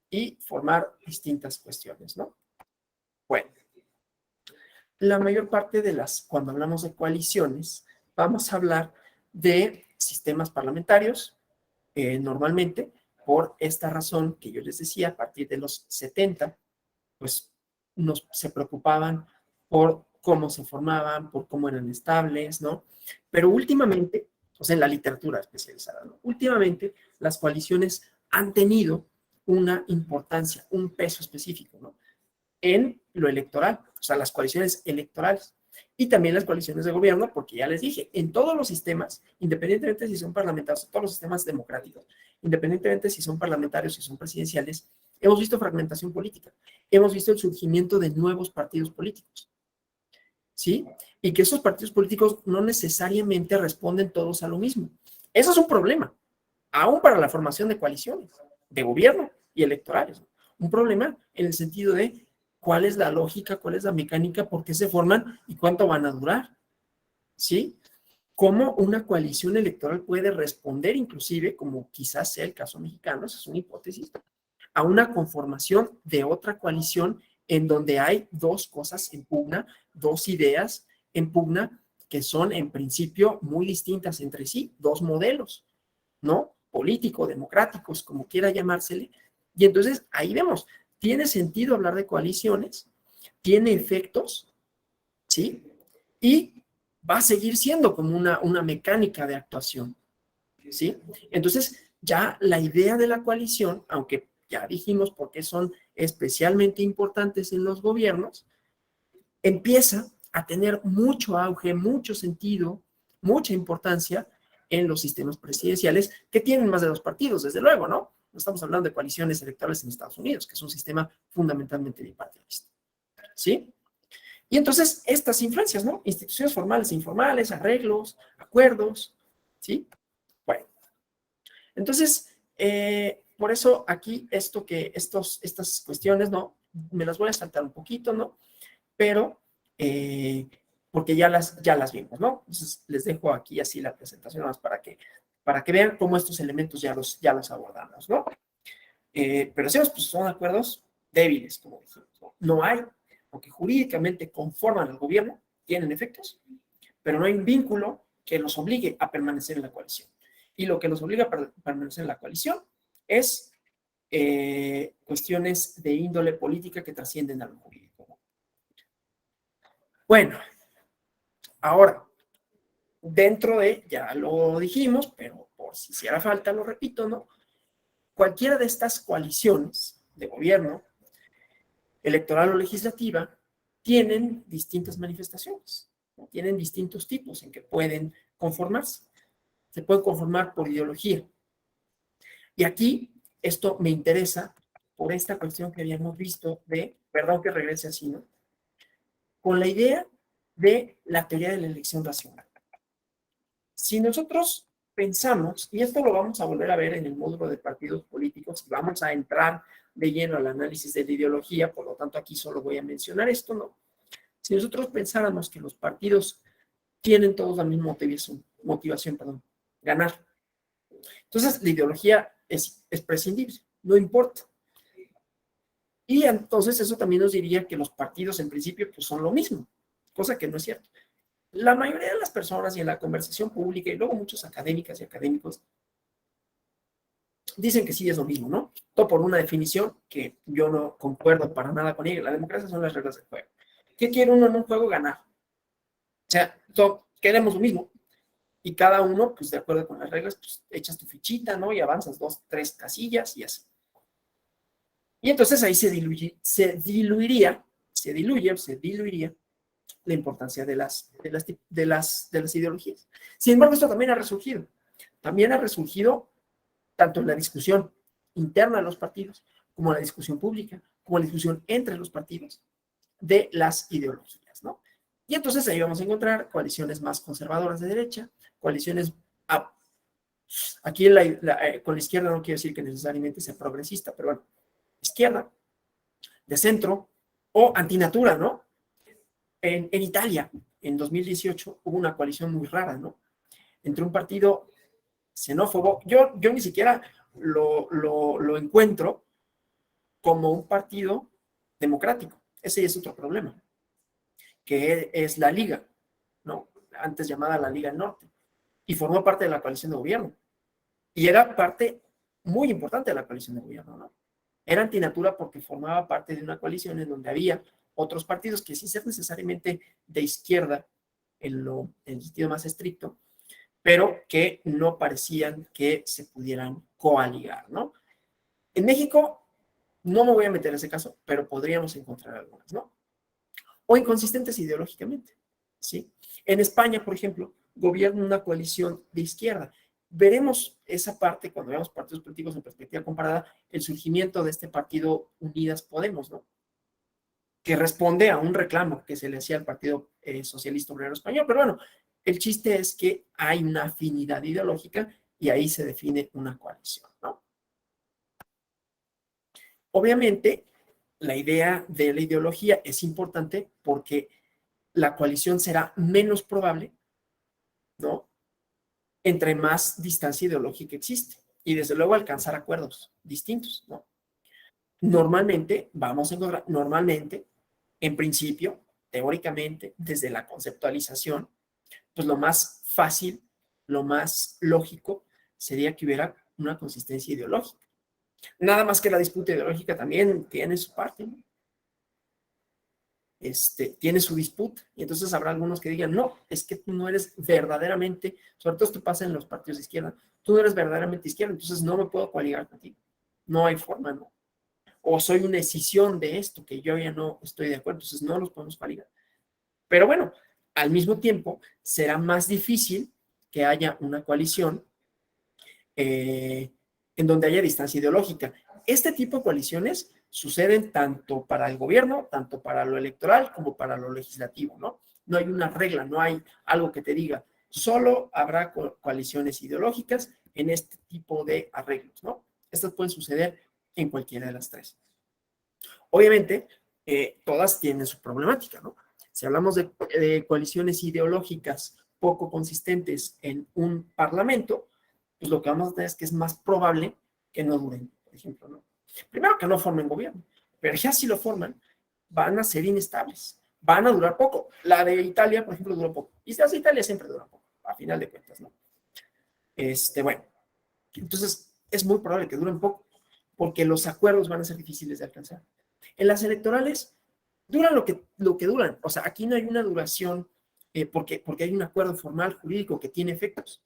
y formar distintas cuestiones, ¿no? Bueno. La mayor parte de cuando hablamos de coaliciones, vamos a hablar de sistemas parlamentarios, normalmente, por esta razón que yo les decía, a partir de los 70, pues se preocupaban por cómo se formaban, por cómo eran estables, ¿no? Pero últimamente, o sea, en la literatura especializada, ¿no? Últimamente las coaliciones han tenido una importancia, un peso específico, ¿no? En lo electoral, o sea, las coaliciones electorales y también las coaliciones de gobierno, porque ya les dije, en todos los sistemas, independientemente si son parlamentarios, todos los sistemas democráticos, independientemente si son parlamentarios, si son presidenciales, hemos visto fragmentación política, hemos visto el surgimiento de nuevos partidos políticos, ¿sí? Y que esos partidos políticos no necesariamente responden todos a lo mismo. Eso es un problema, aún para la formación de coaliciones, de gobierno y electorales. Un problema en el sentido de cuál es la lógica, cuál es la mecánica, por qué se forman y cuánto van a durar, ¿sí? Cómo una coalición electoral puede responder inclusive, como quizás sea el caso mexicano, esa es una hipótesis, a una conformación de otra coalición en donde hay dos cosas en pugna, dos ideas en pugna que son en principio muy distintas entre sí, dos modelos, ¿no? Político, democráticos, como quiera llamársele. Y entonces ahí vemos, tiene sentido hablar de coaliciones, tiene efectos, ¿sí? Y va a seguir siendo como una mecánica de actuación, ¿sí? Entonces ya la idea de la coalición, aunque ya dijimos por qué son especialmente importantes en los gobiernos, empieza a tener mucho auge, mucho sentido, mucha importancia en los sistemas presidenciales que tienen más de dos partidos, desde luego, ¿no? No estamos hablando de coaliciones electorales en Estados Unidos, que es un sistema fundamentalmente bipartidista. ¿Sí? Y entonces estas influencias, ¿no? Instituciones formales e informales, arreglos, acuerdos, ¿sí? Bueno, entonces, por eso aquí estas cuestiones, ¿no? Me las voy a saltar un poquito, ¿no? Pero, porque ya las vimos, ¿no? Entonces, les dejo aquí así la presentación más para que vean cómo estos elementos ya los abordamos, ¿no? Pero esos pues, son acuerdos débiles, como dijimos, ¿no? No hay, porque jurídicamente conforman al gobierno, tienen efectos, pero no hay un vínculo que los obligue a permanecer en la coalición. Y lo que los obliga a permanecer en la coalición es cuestiones de índole política que trascienden a lo jurídico, ¿no? Bueno, ahora, dentro de, ya lo dijimos, pero por si hiciera falta, lo repito, ¿no? Cualquiera de estas coaliciones de gobierno, electoral o legislativa, tienen distintas manifestaciones, ¿no? Tienen distintos tipos en que pueden conformarse. Se pueden conformar por ideología. Y aquí, esto me interesa por esta cuestión que habíamos visto de, perdón que regrese así, ¿no? Con la idea de la teoría de la elección racional. Si nosotros pensamos, y esto lo vamos a volver a ver en el módulo de partidos políticos, y vamos a entrar de lleno al análisis de la ideología, por lo tanto aquí solo voy a mencionar esto, ¿no? Si nosotros pensáramos que los partidos tienen todos la misma motivación, ganar. Entonces la ideología es prescindible, no importa. Y entonces eso también nos diría que los partidos en principio pues son lo mismo, cosa que no es cierto. La mayoría de las personas y en la conversación pública y luego muchos académicas y académicos dicen que sí es lo mismo, ¿no? Todo por una definición que yo no concuerdo para nada con ella. La democracia son las reglas del juego. ¿Qué quiere uno en un juego? Ganar. O sea, queremos lo mismo. Y cada uno, pues de acuerdo con las reglas, pues echas tu fichita, ¿no? Y avanzas 2, 3 casillas y así. Y entonces ahí se diluiría la importancia de las ideologías. Sin embargo, esto también ha resurgido. También ha resurgido tanto en la discusión interna de los partidos, como en la discusión pública, como en la discusión entre los partidos de las ideologías, ¿no? Y entonces ahí vamos a encontrar coaliciones más conservadoras de derecha, coaliciones aquí con la izquierda no quiero decir que necesariamente sea progresista, pero bueno, izquierda, de centro o antinatura, ¿no? En Italia, en 2018, hubo una coalición muy rara, ¿no? Entre un partido xenófobo, yo ni siquiera lo encuentro como un partido democrático. Ese es otro problema, que es la Liga, ¿no? Antes llamada la Liga del Norte, y formó parte de la coalición de gobierno. Y era parte muy importante de la coalición de gobierno, ¿no? Era antinatura porque formaba parte de una coalición en donde había otros partidos que sin ser necesariamente de izquierda en el sentido más estricto, pero que no parecían que se pudieran coaligar, ¿no? En México, no me voy a meter en ese caso, pero podríamos encontrar algunas, ¿no? O inconsistentes ideológicamente, ¿sí? En España, por ejemplo, gobierna una coalición de izquierda. Veremos esa parte cuando veamos partidos políticos en perspectiva comparada, el surgimiento de este partido Unidas Podemos, ¿no? Que responde a un reclamo que se le hacía al Partido Socialista Obrero Español. Pero bueno, el chiste es que hay una afinidad ideológica y ahí se define una coalición, ¿no? Obviamente, la idea de la ideología es importante porque la coalición será menos probable, ¿no? Entre más distancia ideológica existe y desde luego alcanzar acuerdos distintos, ¿no? Normalmente, vamos a encontrar, en principio, teóricamente, desde la conceptualización, pues lo más fácil, lo más lógico sería que hubiera una consistencia ideológica. Nada más que la disputa ideológica también tiene su parte, ¿no? Tiene su disputa, y entonces habrá algunos que digan, no, es que tú no eres verdaderamente, sobre todo esto pasa en los partidos de izquierda, tú no eres verdaderamente izquierda, entonces no me puedo coaligar contigo. No hay forma, ¿no? O soy una escisión de esto, que yo ya no estoy de acuerdo, entonces no los podemos coaligar. Pero bueno, al mismo tiempo, será más difícil que haya una coalición en donde haya distancia ideológica. Este tipo de coaliciones suceden tanto para el gobierno, tanto para lo electoral como para lo legislativo, ¿no? No hay una regla, no hay algo que te diga, solo habrá coaliciones ideológicas en este tipo de arreglos, ¿no? Estas pueden suceder en cualquiera de las tres. Obviamente, todas tienen su problemática, ¿no? Si hablamos de coaliciones ideológicas poco consistentes en un parlamento, pues lo que vamos a tener es que es más probable que no duren, por ejemplo, ¿no? Primero que no formen gobierno, pero ya si lo forman, van a ser inestables, van a durar poco. La de Italia, por ejemplo, duró poco. Y la de Italia siempre dura poco, a final de cuentas, ¿no? Bueno, entonces es muy probable que duren poco, porque los acuerdos van a ser difíciles de alcanzar. En las electorales, duran lo que duran. O sea, aquí no hay una duración porque hay un acuerdo formal jurídico que tiene efectos,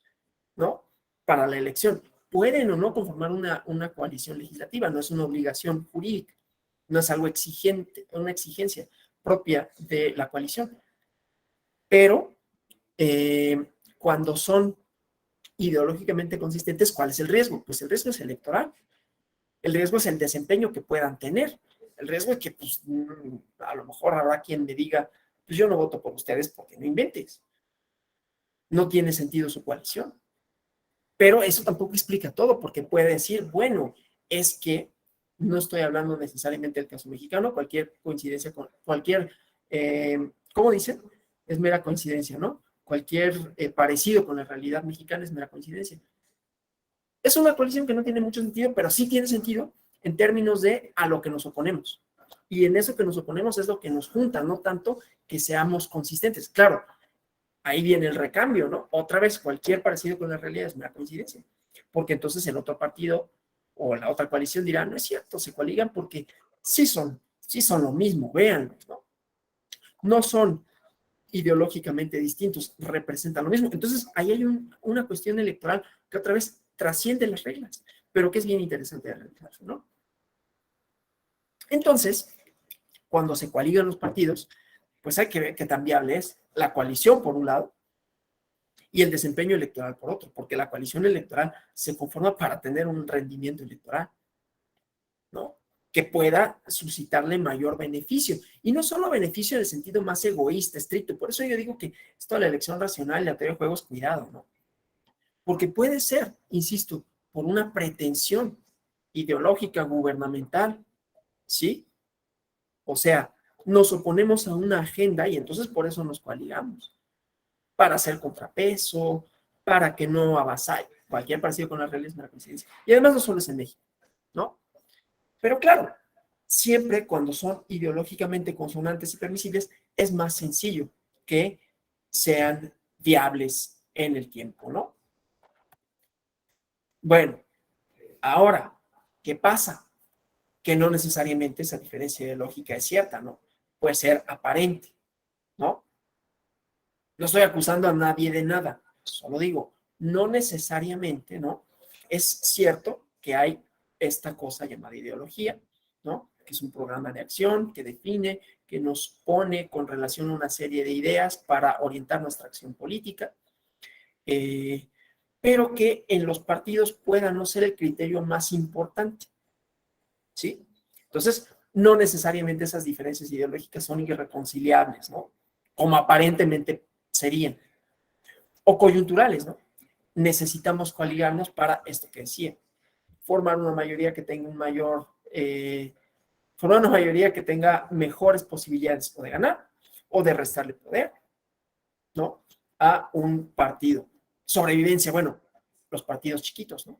¿no? Para la elección. Pueden o no conformar una coalición legislativa, no es una obligación jurídica, no es algo exigente, una exigencia propia de la coalición. Pero cuando son ideológicamente consistentes, ¿cuál es el riesgo? Pues el riesgo es electoral. El riesgo es el desempeño que puedan tener. El riesgo es que, pues, a lo mejor habrá quien me diga, pues yo no voto por ustedes porque no inventes. No tiene sentido su coalición. Pero eso tampoco explica todo, porque puede decir, bueno, es que no estoy hablando necesariamente del caso mexicano, cualquier coincidencia con cualquier, ¿cómo dicen? Es mera coincidencia, ¿no? Cualquier parecido con la realidad mexicana es mera coincidencia. Es una coalición que no tiene mucho sentido, pero sí tiene sentido en términos de a lo que nos oponemos. Y en eso que nos oponemos es lo que nos junta, no tanto que seamos consistentes. Claro, ahí viene el recambio, ¿no? Otra vez, cualquier parecido con la realidad es una coincidencia. Porque entonces el otro partido o la otra coalición dirá, no es cierto, se coaligan porque sí son lo mismo, véanlo, ¿no? No son ideológicamente distintos, representan lo mismo. Entonces, ahí hay una cuestión electoral que otra vez trasciende las reglas, pero que es bien interesante de analizarse, ¿no? Entonces, cuando se coaligan los partidos, pues hay que ver qué tan viable es la coalición por un lado y el desempeño electoral por otro, porque la coalición electoral se conforma para tener un rendimiento electoral, ¿no? Que pueda suscitarle mayor beneficio. Y no solo beneficio en el sentido más egoísta, estricto. Por eso yo digo que esto de la elección racional y la teoría de juegos, cuidado, ¿no? Porque puede ser, insisto, por una pretensión ideológica gubernamental, ¿sí? O sea, nos oponemos a una agenda y entonces por eso nos coaligamos, para hacer contrapeso, para que no avasalle. Cualquier parecido con la realidad es una coincidencia. Y además no solo es en México, ¿no? Pero claro, siempre cuando son ideológicamente consonantes y permisibles, es más sencillo que sean viables en el tiempo, ¿no? Bueno, ahora, ¿qué pasa? Que no necesariamente esa diferencia ideológica es cierta, ¿no? Puede ser aparente, ¿no? No estoy acusando a nadie de nada, solo digo, no necesariamente, ¿no? Es cierto que hay esta cosa llamada ideología, ¿no? Que es un programa de acción que define, que nos pone con relación a una serie de ideas para orientar nuestra acción política, pero que en los partidos pueda no ser el criterio más importante, ¿sí? Entonces, no necesariamente esas diferencias ideológicas son irreconciliables, ¿no? Como aparentemente serían. O coyunturales, ¿no? Necesitamos coaligarnos para esto que decía, formar una mayoría que tenga formar una mayoría que tenga mejores posibilidades o de ganar o de restarle poder, ¿no? A un partido. Sobrevivencia, bueno, los partidos chiquitos, ¿no?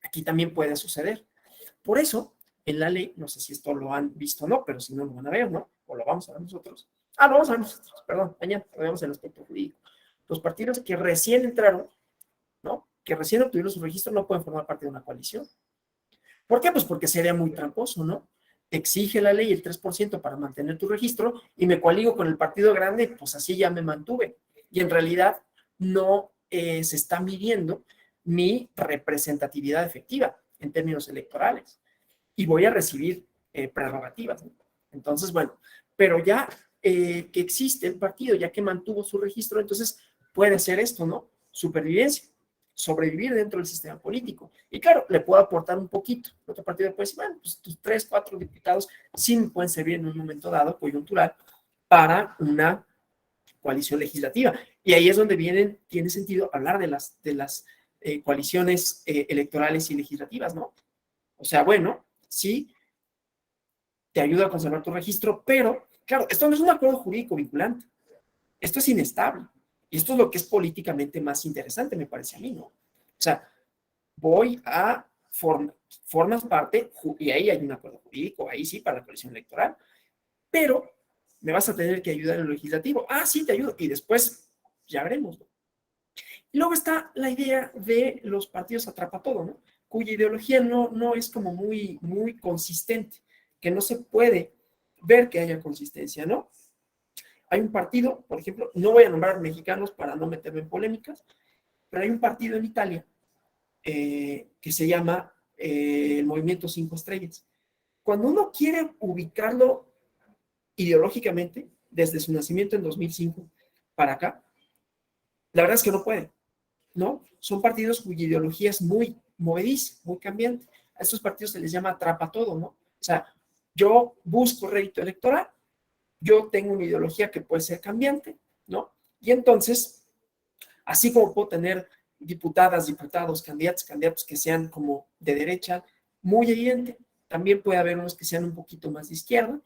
Aquí también puede suceder. Por eso, en la ley, no sé si esto lo han visto o no, pero si no lo van a ver, ¿no? O lo vamos a ver nosotros. Lo vamos a ver nosotros, perdón, mañana lo vemos en el aspecto jurídico. Los partidos que recién entraron, ¿no? Que recién obtuvieron su registro no pueden formar parte de una coalición. ¿Por qué? Pues porque sería muy tramposo, ¿no? Te exige la ley el 3% para mantener tu registro y me coaligo con el partido grande, pues así ya me mantuve. Y en realidad no se está midiendo mi representatividad efectiva en términos electorales y voy a recibir prerrogativas, ¿no? Entonces, bueno, pero ya que existe el partido, ya que mantuvo su registro, entonces puede ser esto, ¿no? Supervivencia. sobrevivir dentro del sistema político. Y claro, le puedo aportar un poquito. Otro partido puede decir, bueno, pues tus 3, 4 diputados sí me pueden servir en un momento dado, coyuntural, para una coalición legislativa. Y ahí es donde tiene sentido hablar de las coaliciones electorales y legislativas, ¿no? O sea, bueno, sí, te ayuda a conservar tu registro, pero, claro, esto no es un acuerdo jurídico vinculante. Esto es inestable. Y esto es lo que es políticamente más interesante, me parece a mí, ¿no? O sea, formas parte, y ahí hay un acuerdo jurídico, ahí sí, para la coalición electoral, pero me vas a tener que ayudar en lo legislativo. Ah, sí, te ayudo. Y después ya veremos, ¿no? Y luego está la idea de los partidos atrapatodo, ¿no? Cuya ideología no es como muy, muy consistente, que no se puede ver que haya consistencia, ¿no? Hay un partido, por ejemplo, no voy a nombrar mexicanos para no meterme en polémicas, pero hay un partido en Italia que se llama el Movimiento 5 Estrellas. Cuando uno quiere ubicarlo ideológicamente, desde su nacimiento en 2005 para acá, la verdad es que no puede, ¿no? Son partidos cuya ideología es muy movediza, muy cambiante. A estos partidos se les llama atrapa todo, ¿no? O sea, yo busco rédito electoral, yo tengo una ideología que puede ser cambiante, ¿no? Y entonces, así como puedo tener diputadas, diputados, candidatos que sean como de derecha, muy evidente, también puede haber unos que sean un poquito más de izquierda,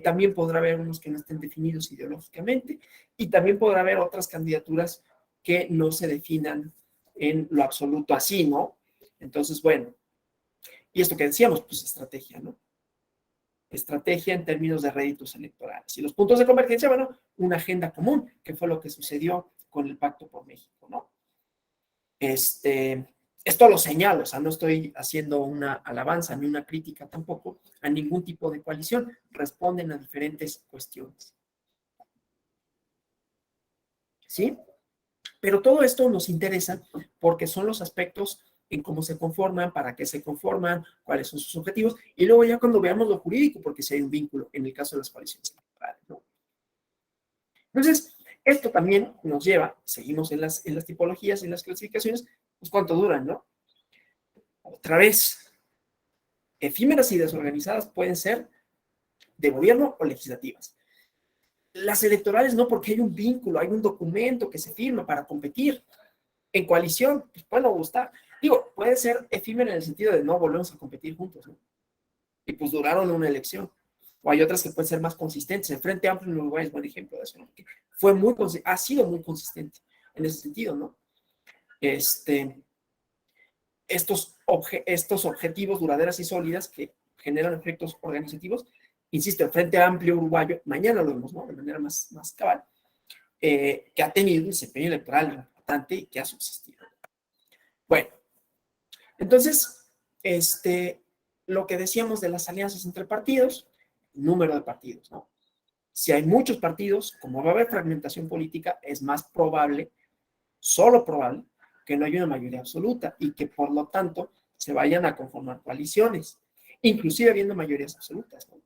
también podrá haber unos que no estén definidos ideológicamente y también podrá haber otras candidaturas que no se definan en lo absoluto así, ¿no? Entonces, bueno, y esto que decíamos, pues estrategia, ¿no? Estrategia en términos de réditos electorales. Y los puntos de convergencia, bueno, una agenda común, que fue lo que sucedió con el Pacto por México, ¿no? Esto lo señalo, o sea, no estoy haciendo una alabanza ni una crítica tampoco a ningún tipo de coalición, responden a diferentes cuestiones. ¿Sí? Pero todo esto nos interesa porque son los aspectos en cómo se conforman, para qué se conforman, cuáles son sus objetivos, y luego ya cuando veamos lo jurídico, porque si hay un vínculo en el caso de las coaliciones electorales, ¿no? Entonces, esto también nos lleva, seguimos en las tipologías, en las clasificaciones, pues cuánto duran, ¿no? Otra vez, efímeras y desorganizadas pueden ser de gobierno o legislativas. Las electorales no, porque hay un vínculo, hay un documento que se firma para competir. En coalición, pues puede no gustar. Digo, puede ser efímera en el sentido de no volvemos a competir juntos, ¿no? Y pues duraron una elección. O hay otras que pueden ser más consistentes. El Frente Amplio en Uruguay es buen ejemplo de eso, ¿no? Ha sido muy consistente en ese sentido, ¿no? Estos objetivos duraderas y sólidas que generan efectos organizativos, insisto, el Frente Amplio Uruguayo, mañana lo vemos, ¿no? De manera más cabal, que ha tenido un desempeño electoral importante y que ha subsistido. Bueno, entonces, lo que decíamos de las alianzas entre partidos, número de partidos, ¿no? Si hay muchos partidos, como va a haber fragmentación política, es más probable, solo probable, que no haya una mayoría absoluta y que por lo tanto se vayan a conformar coaliciones, inclusive habiendo mayorías absolutas, ¿no?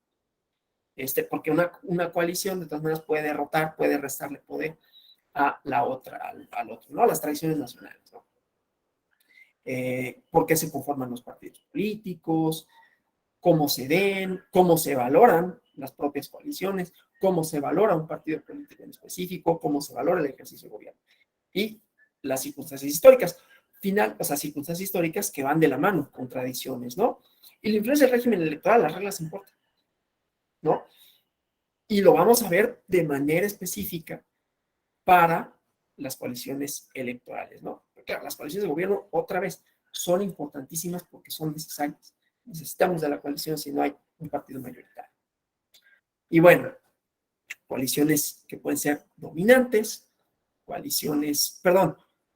Porque una coalición de todas maneras puede derrotar, puede restarle poder a la otra, al otro, ¿no? A las tradiciones nacionales, ¿no? Por qué se conforman los partidos políticos, cómo se ven, cómo se valoran las propias coaliciones, cómo se valora un partido político en específico, cómo se valora el ejercicio de gobierno. Y las circunstancias históricas, circunstancias históricas que van de la mano con tradiciones, ¿no? Y la influencia del régimen electoral, las reglas importan, ¿no? Y lo vamos a ver de manera específica para las coaliciones electorales, ¿no? Porque, claro, las coaliciones de gobierno, otra vez, son importantísimas porque son necesarias. Necesitamos de la coalición si no hay un partido mayoritario. Y bueno, coaliciones que pueden ser dominantes,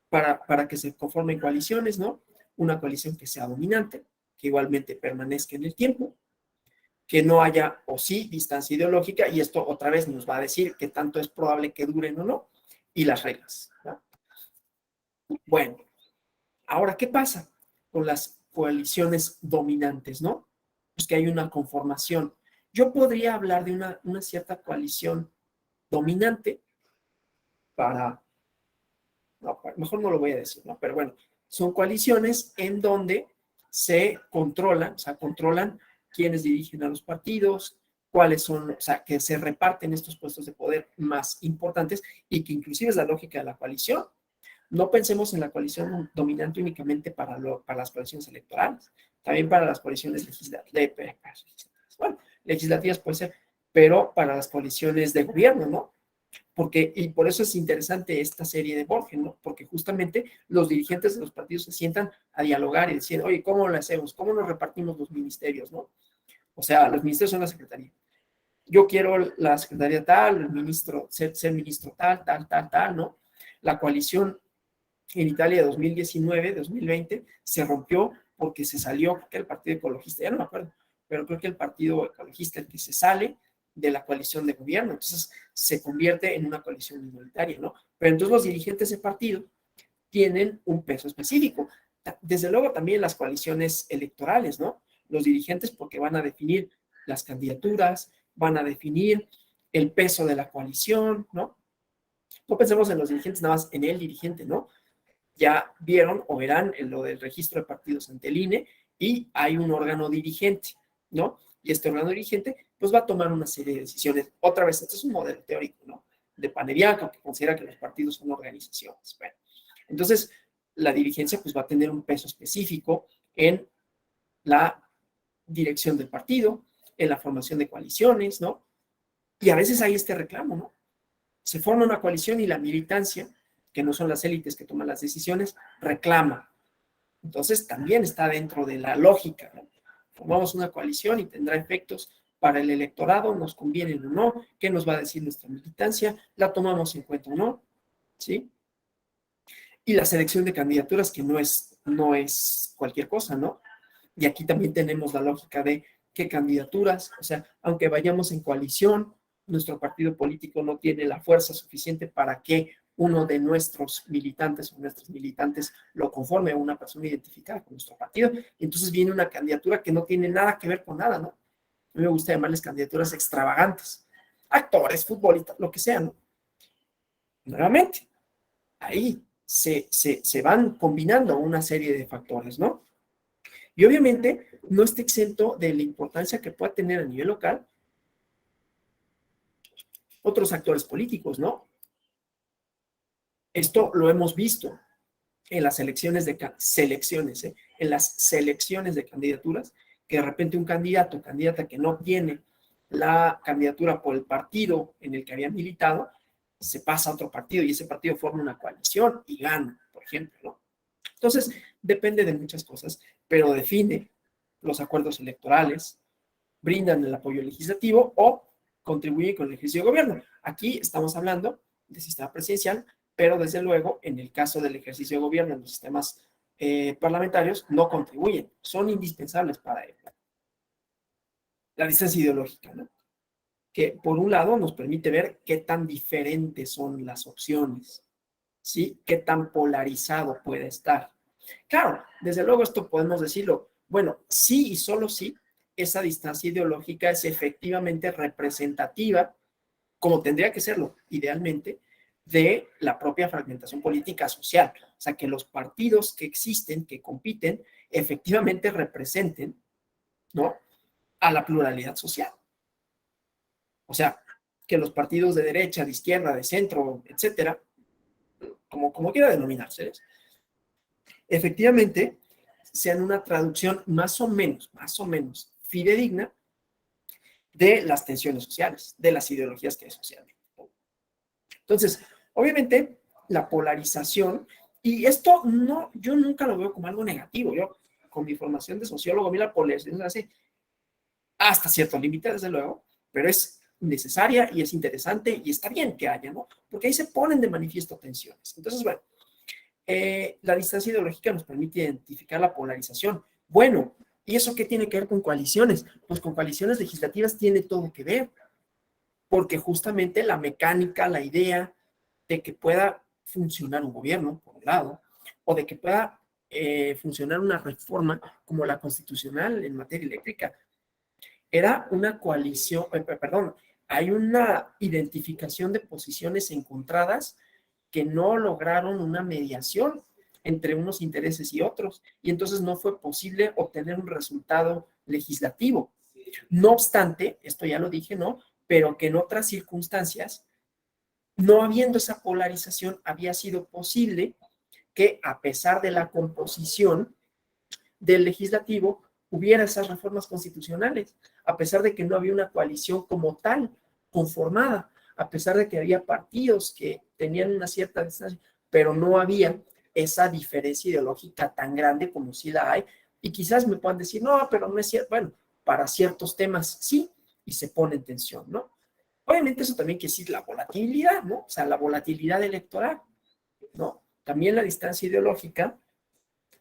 para que se conformen coaliciones, ¿no? Una coalición que sea dominante, que igualmente permanezca en el tiempo, que no haya, o sí, distancia ideológica, y esto otra vez nos va a decir que tanto es probable que duren o no, y las reglas, ¿no? Bueno, ahora, ¿qué pasa con las coaliciones dominantes, no? Pues que hay una conformación. Yo podría hablar de una cierta coalición dominante para No, mejor no lo voy a decir, ¿no? Pero bueno, son coaliciones en donde se controlan, o sea, controlan quiénes dirigen a los partidos, cuáles son, o sea, que se reparten estos puestos de poder más importantes y que inclusive es la lógica de la coalición. No pensemos en la coalición dominante únicamente para las coaliciones electorales, también para las coaliciones legislativas, bueno, legislativas puede ser, pero para las coaliciones de gobierno, ¿no? Porque, y por eso es interesante esta serie de Borgen, ¿no? Porque justamente los dirigentes de los partidos se sientan a dialogar y decir, oye, ¿cómo lo hacemos? ¿Cómo nos repartimos los ministerios, no? O sea, los ministerios son la secretaría. Yo quiero la secretaría tal, el ministro, ser ministro tal, ¿no? La coalición en Italia de 2019, 2020, se rompió porque se salió, porque el Partido Ecologista, ya no me acuerdo, pero creo que el Partido Ecologista el que se sale de la coalición de gobierno, entonces se convierte en una coalición minoritaria, ¿no? Pero entonces los dirigentes de partido tienen un peso específico. Desde luego también las coaliciones electorales, ¿no? Los dirigentes porque van a definir las candidaturas, van a definir el peso de la coalición, ¿no? No pensemos en los dirigentes nada más en el dirigente, ¿no? Ya vieron o verán en lo del registro de partidos ante el INE y hay un órgano dirigente, ¿no? Y este órgano dirigente pues va a tomar una serie de decisiones. Otra vez, este es un modelo teórico, ¿no? De Panebianco, que considera que los partidos son organizaciones. Bueno, entonces la dirigencia pues va a tener un peso específico en la dirección del partido, en la formación de coaliciones, ¿no? Y a veces hay este reclamo, ¿no? Se forma una coalición y la militancia, que no son las élites que toman las decisiones, reclama. Entonces también está dentro de la lógica, ¿no? Formamos una coalición y tendrá efectos para el electorado, nos conviene o no, qué nos va a decir nuestra militancia, la tomamos en cuenta o no, ¿sí? Y la selección de candidaturas, que no es cualquier cosa, ¿no? Y aquí también tenemos la lógica de qué candidaturas, o sea, aunque vayamos en coalición, nuestro partido político no tiene la fuerza suficiente para que uno de nuestros militantes o nuestros militantes lo conforme a una persona identificada con nuestro partido. Y entonces viene una candidatura que no tiene nada que ver con nada, ¿no? A mí me gusta llamarles candidaturas extravagantes. Actores, futbolistas, lo que sea, ¿no? Nuevamente, ahí se van combinando una serie de factores, ¿no? Y obviamente no está exento de la importancia que pueda tener a nivel local otros actores políticos, ¿no? Esto lo hemos visto en las en las selecciones de candidaturas, que de repente un candidato o candidata que no tiene la candidatura por el partido en el que había militado, se pasa a otro partido y ese partido forma una coalición y gana, por ejemplo, ¿no? Entonces, depende de muchas cosas, pero define los acuerdos electorales, brindan el apoyo legislativo o contribuyen con el ejercicio de gobierno. Aquí estamos hablando de sistema presidencial, pero desde luego, en el caso del ejercicio de gobierno en los sistemas parlamentarios, no contribuyen, son indispensables para ello. La distancia ideológica, ¿no? Que por un lado nos permite ver qué tan diferentes son las opciones, ¿sí? Qué tan polarizado puede estar. Claro, desde luego esto podemos decirlo, bueno, sí y solo sí, esa distancia ideológica es efectivamente representativa, como tendría que serlo, idealmente, de la propia fragmentación política social. O sea, que los partidos que existen, que compiten, efectivamente representen, ¿no?, a la pluralidad social. O sea, que los partidos de derecha, de izquierda, de centro, etcétera, como quiera denominarse, efectivamente sean una traducción más o menos fidedigna de las tensiones sociales, de las ideologías que hay socialmente. Entonces, obviamente, la polarización, y esto no, yo nunca lo veo como algo negativo. Yo, con mi formación de sociólogo, a mí la polarización se hace hasta cierto límite, desde luego, pero es necesaria y es interesante y está bien que haya, ¿no? Porque ahí se ponen de manifiesto tensiones. Entonces, bueno, la distancia ideológica nos permite identificar la polarización. Bueno, ¿y eso qué tiene que ver con coaliciones? Pues con coaliciones legislativas tiene todo que ver, porque justamente la mecánica, la idea de que pueda funcionar un gobierno, por un lado, o de que pueda funcionar una reforma como la constitucional en materia eléctrica, era una coalición, perdón, hay una identificación de posiciones encontradas que no lograron una mediación entre unos intereses y otros, y entonces no fue posible obtener un resultado legislativo. No obstante, esto ya lo dije, ¿no? Pero que en otras circunstancias, no habiendo esa polarización, había sido posible que a pesar de la composición del legislativo, hubiera esas reformas constitucionales, a pesar de que no había una coalición como tal conformada, a pesar de que había partidos que tenían una cierta distancia, pero no había esa diferencia ideológica tan grande como sí la hay. Y quizás me puedan decir, no, pero no es cierto. Bueno, para ciertos temas sí, y se pone en tensión, ¿no? Obviamente eso también quiere decir la volatilidad, ¿no? O sea, la volatilidad electoral, ¿no? También la distancia ideológica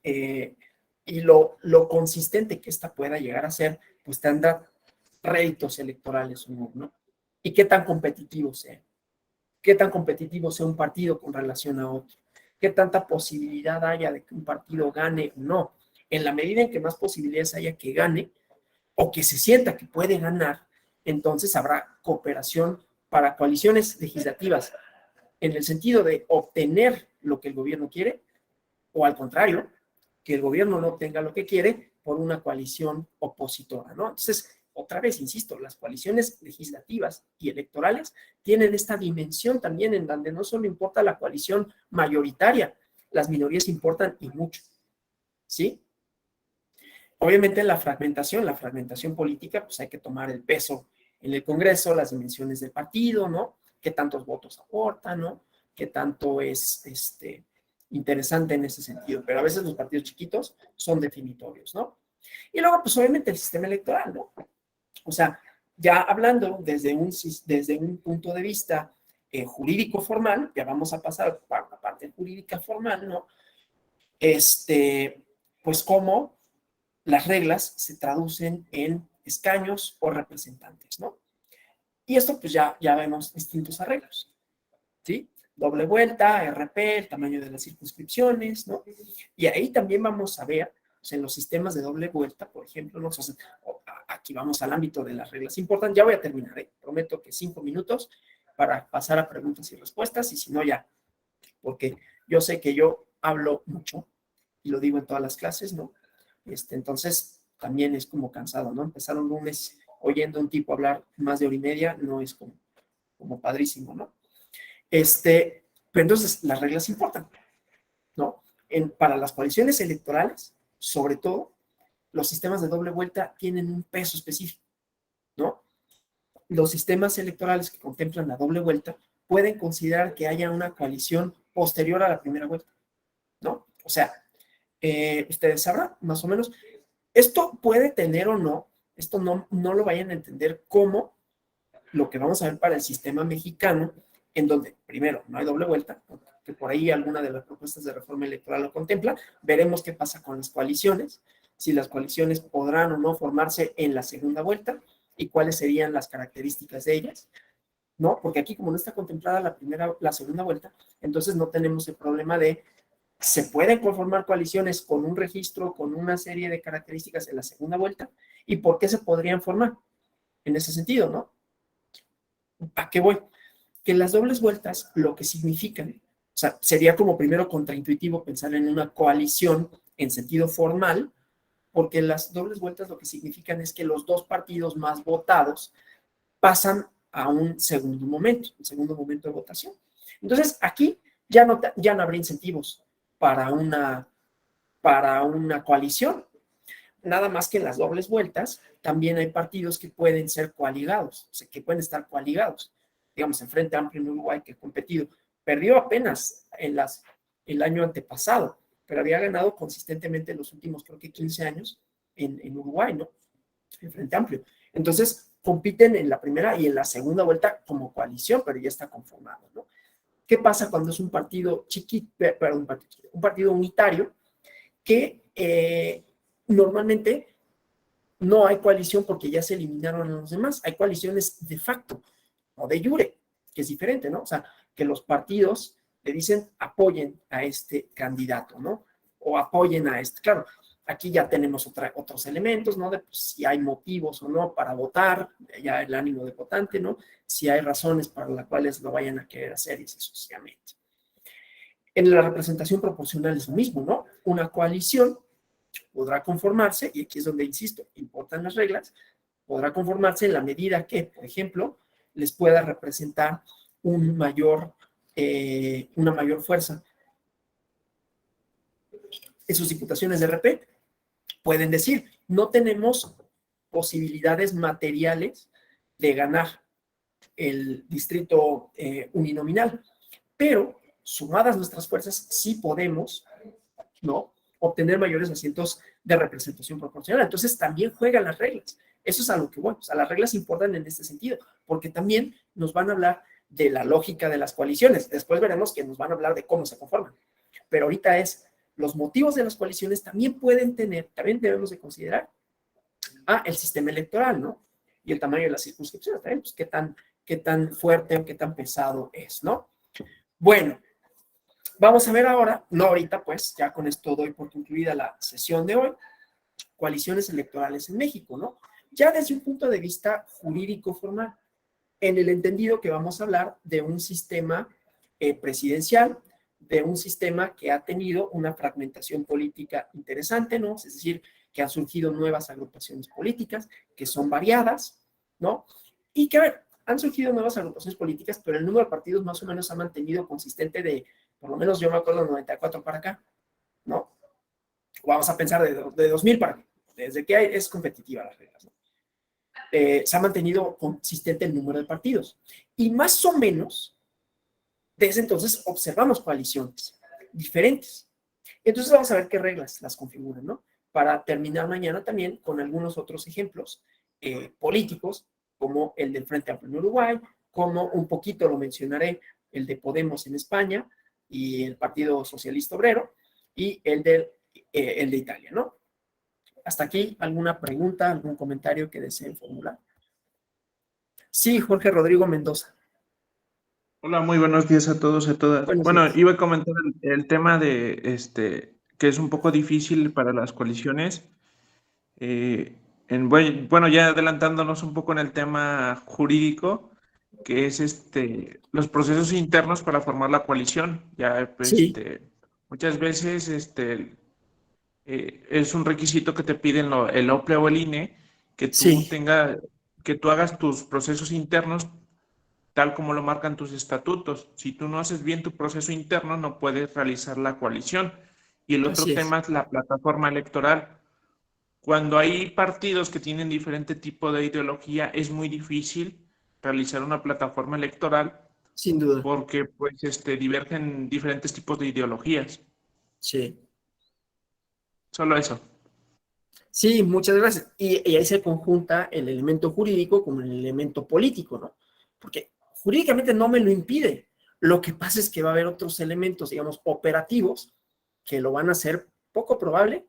y lo consistente que esta pueda llegar a ser, pues tendrá réditos electorales o no, ¿no? Y qué tan competitivo sea. Qué tan competitivo sea un partido con relación a otro. Qué tanta posibilidad haya de que un partido gane o no. En la medida en que más posibilidades haya que gane o que se sienta que puede ganar, entonces habrá cooperación para coaliciones legislativas en el sentido de obtener lo que el gobierno quiere, o al contrario, que el gobierno no obtenga lo que quiere por una coalición opositora, ¿no? Entonces, otra vez, insisto, las coaliciones legislativas y electorales tienen esta dimensión también en donde no solo importa la coalición mayoritaria, las minorías importan y mucho, ¿sí? Obviamente la fragmentación política, pues hay que tomar el peso en el Congreso, las dimensiones del partido, ¿no? ¿Qué tantos votos aporta, ¿no? ¿Qué tanto es interesante en ese sentido? Pero a veces los partidos chiquitos son definitorios, ¿no? Y luego, pues obviamente el sistema electoral, ¿no? O sea, ya hablando desde un punto de vista jurídico formal, ya vamos a pasar para la parte jurídica formal, ¿no? Pues cómo las reglas se traducen en escaños o representantes, ¿no? Y esto pues ya vemos distintos arreglos, ¿sí? Doble vuelta, RP, el tamaño de las circunscripciones, ¿no? Y ahí también vamos a ver, o sea, en los sistemas de doble vuelta, por ejemplo, ¿no? O sea, aquí vamos al ámbito de las reglas importantes. Ya voy a terminar, ¿eh? Prometo que 5 minutos para pasar a preguntas y respuestas, y si no ya, porque yo sé que yo hablo mucho y lo digo en todas las clases, ¿no? Entonces, también es como cansado, ¿no? Empezar un lunes oyendo a un tipo hablar más de hora y media no es como padrísimo, ¿no? Pero entonces las reglas importan, ¿no? Para las coaliciones electorales, sobre todo, los sistemas de doble vuelta tienen un peso específico, ¿no? Los sistemas electorales que contemplan la doble vuelta pueden considerar que haya una coalición posterior a la primera vuelta, ¿no? O sea, ustedes sabrán, más o menos, esto puede tener o no, esto no lo vayan a entender como lo que vamos a ver para el sistema mexicano, en donde, primero, no hay doble vuelta, que por ahí alguna de las propuestas de reforma electoral lo contempla. Veremos qué pasa con las coaliciones, si las coaliciones podrán o no formarse en la segunda vuelta y cuáles serían las características de ellas, ¿no? Porque aquí, como no está contemplada la segunda vuelta, entonces no tenemos el problema de se pueden conformar coaliciones con un registro, con una serie de características en la segunda vuelta, y por qué se podrían formar en ese sentido, ¿no? ¿A qué voy? Que las dobles vueltas lo que significan, o sea, sería como primero contraintuitivo pensar en una coalición en sentido formal, porque las dobles vueltas lo que significan es que los dos partidos más votados pasan a un segundo momento de votación. Entonces, aquí ya no habrá incentivos para una coalición. Nada más que en las dobles vueltas también hay partidos que pueden ser coaligados, o sea, que pueden estar coaligados. Digamos, el Frente Amplio en Uruguay, que ha competido, perdió apenas el año antepasado, pero había ganado consistentemente en los últimos, creo que 15 años en Uruguay, ¿no? El Frente Amplio. Entonces, compiten en la primera y en la segunda vuelta como coalición, pero ya está conformado, ¿no? ¿Qué pasa cuando es un partido chiquito, perdón, un partido unitario que normalmente no hay coalición porque ya se eliminaron a los demás? Hay coaliciones de facto o de jure, que es diferente, ¿no? O sea, que los partidos le dicen apoyen a este candidato, ¿no? O apoyen a este. Claro, aquí ya tenemos otros elementos, ¿no? De pues, si hay motivos o no para votar, ya el ánimo de votante, ¿no? Si hay razones para las cuales lo vayan a querer hacer y así sucesivamente. En la representación proporcional es lo mismo, ¿no? Una coalición podrá conformarse, y aquí es donde, insisto, importan las reglas, podrá conformarse en la medida que, por ejemplo, les pueda representar una mayor fuerza. En sus diputaciones de RP pueden decir, no tenemos posibilidades materiales de ganar el distrito uninominal, pero sumadas nuestras fuerzas sí podemos, ¿no?, obtener mayores asientos de representación proporcional. Entonces también juegan las reglas. Eso es a lo que voy. O sea, las reglas importan en este sentido, porque también nos van a hablar de la lógica de las coaliciones. Después veremos que nos van a hablar de cómo se conforman. Pero ahorita es, los motivos de las coaliciones también pueden tener, también debemos de considerar, el sistema electoral, ¿no? Y el tamaño de las circunscripciones también, pues qué tan fuerte o qué tan pesado es, ¿no? Bueno, vamos a ver ahora, no ahorita, pues ya con esto doy por concluida la sesión de hoy, coaliciones electorales en México, ¿no? Ya desde un punto de vista jurídico formal, en el entendido que vamos a hablar de un sistema presidencial, de un sistema que ha tenido una fragmentación política interesante, ¿no? Es decir, que han surgido nuevas agrupaciones políticas, que son variadas, ¿no? Y que, a ver, han surgido nuevas agrupaciones políticas, pero el número de partidos más o menos ha mantenido consistente de, por lo menos yo me acuerdo, 94 para acá, ¿no? Vamos a pensar de 2000 para acá, desde que es competitiva las reglas, ¿no? Se ha mantenido consistente el número de partidos. Y más o menos, desde entonces observamos coaliciones diferentes. Entonces vamos a ver qué reglas las configuran, ¿no? Para terminar mañana también con algunos otros ejemplos políticos, como el del Frente Amplio en Uruguay, como un poquito lo mencionaré, el de Podemos en España y el Partido Socialista Obrero, y el de Italia, ¿no? Hasta aquí, ¿alguna pregunta, algún comentario que deseen formular? Sí, Jorge Rodrigo Mendoza. Hola, muy buenos días a todos y a todas. Bueno, iba a comentar el tema de que es un poco difícil para las coaliciones. Bueno, ya adelantándonos un poco en el tema jurídico, que es los procesos internos para formar la coalición. Ya, Sí. muchas veces es un requisito que te piden el OPLE o el INE, que Sí. que tú hagas tus procesos internos tal como lo marcan tus estatutos. Si tú no haces bien tu proceso interno, no puedes realizar la coalición. Y el otro tema es la plataforma electoral. Cuando hay partidos que tienen diferente tipo de ideología, es muy difícil realizar una plataforma electoral. Sin duda. Porque pues divergen diferentes tipos de ideologías. Sí. Solo eso. Sí, muchas gracias. Y ahí se conjunta el elemento jurídico con el elemento político, ¿no? Porque jurídicamente no me lo impide. Lo que pasa es que va a haber otros elementos, digamos, operativos, que lo van a hacer poco probable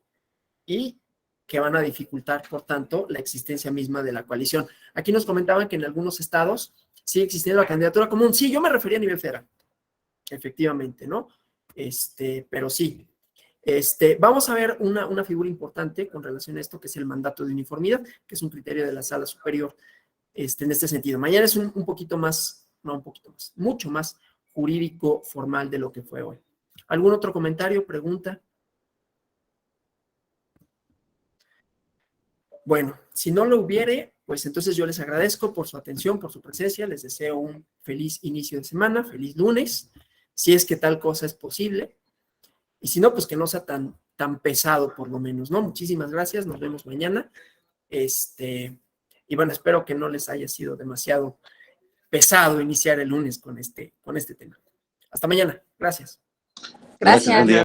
y que van a dificultar, por tanto, la existencia misma de la coalición. Aquí nos comentaban que en algunos estados sigue existiendo la candidatura común. Sí, yo me refería a nivel federal, efectivamente, ¿no? Pero sí. Vamos a ver una figura importante con relación a esto, que es el mandato de uniformidad, que es un criterio de la sala superior en este sentido. Mañana es un poquito más, no un poquito más, mucho más jurídico formal de lo que fue hoy. ¿Algún otro comentario, pregunta? Bueno, si no lo hubiere, pues entonces yo les agradezco por su atención, por su presencia, les deseo un feliz inicio de semana, feliz lunes, si es que tal cosa es posible. Y si no, pues que no sea tan pesado por lo menos, ¿no? Muchísimas gracias, nos vemos mañana. Y bueno, espero que no les haya sido demasiado pesado iniciar el lunes con este tema. Hasta mañana, gracias. Gracias.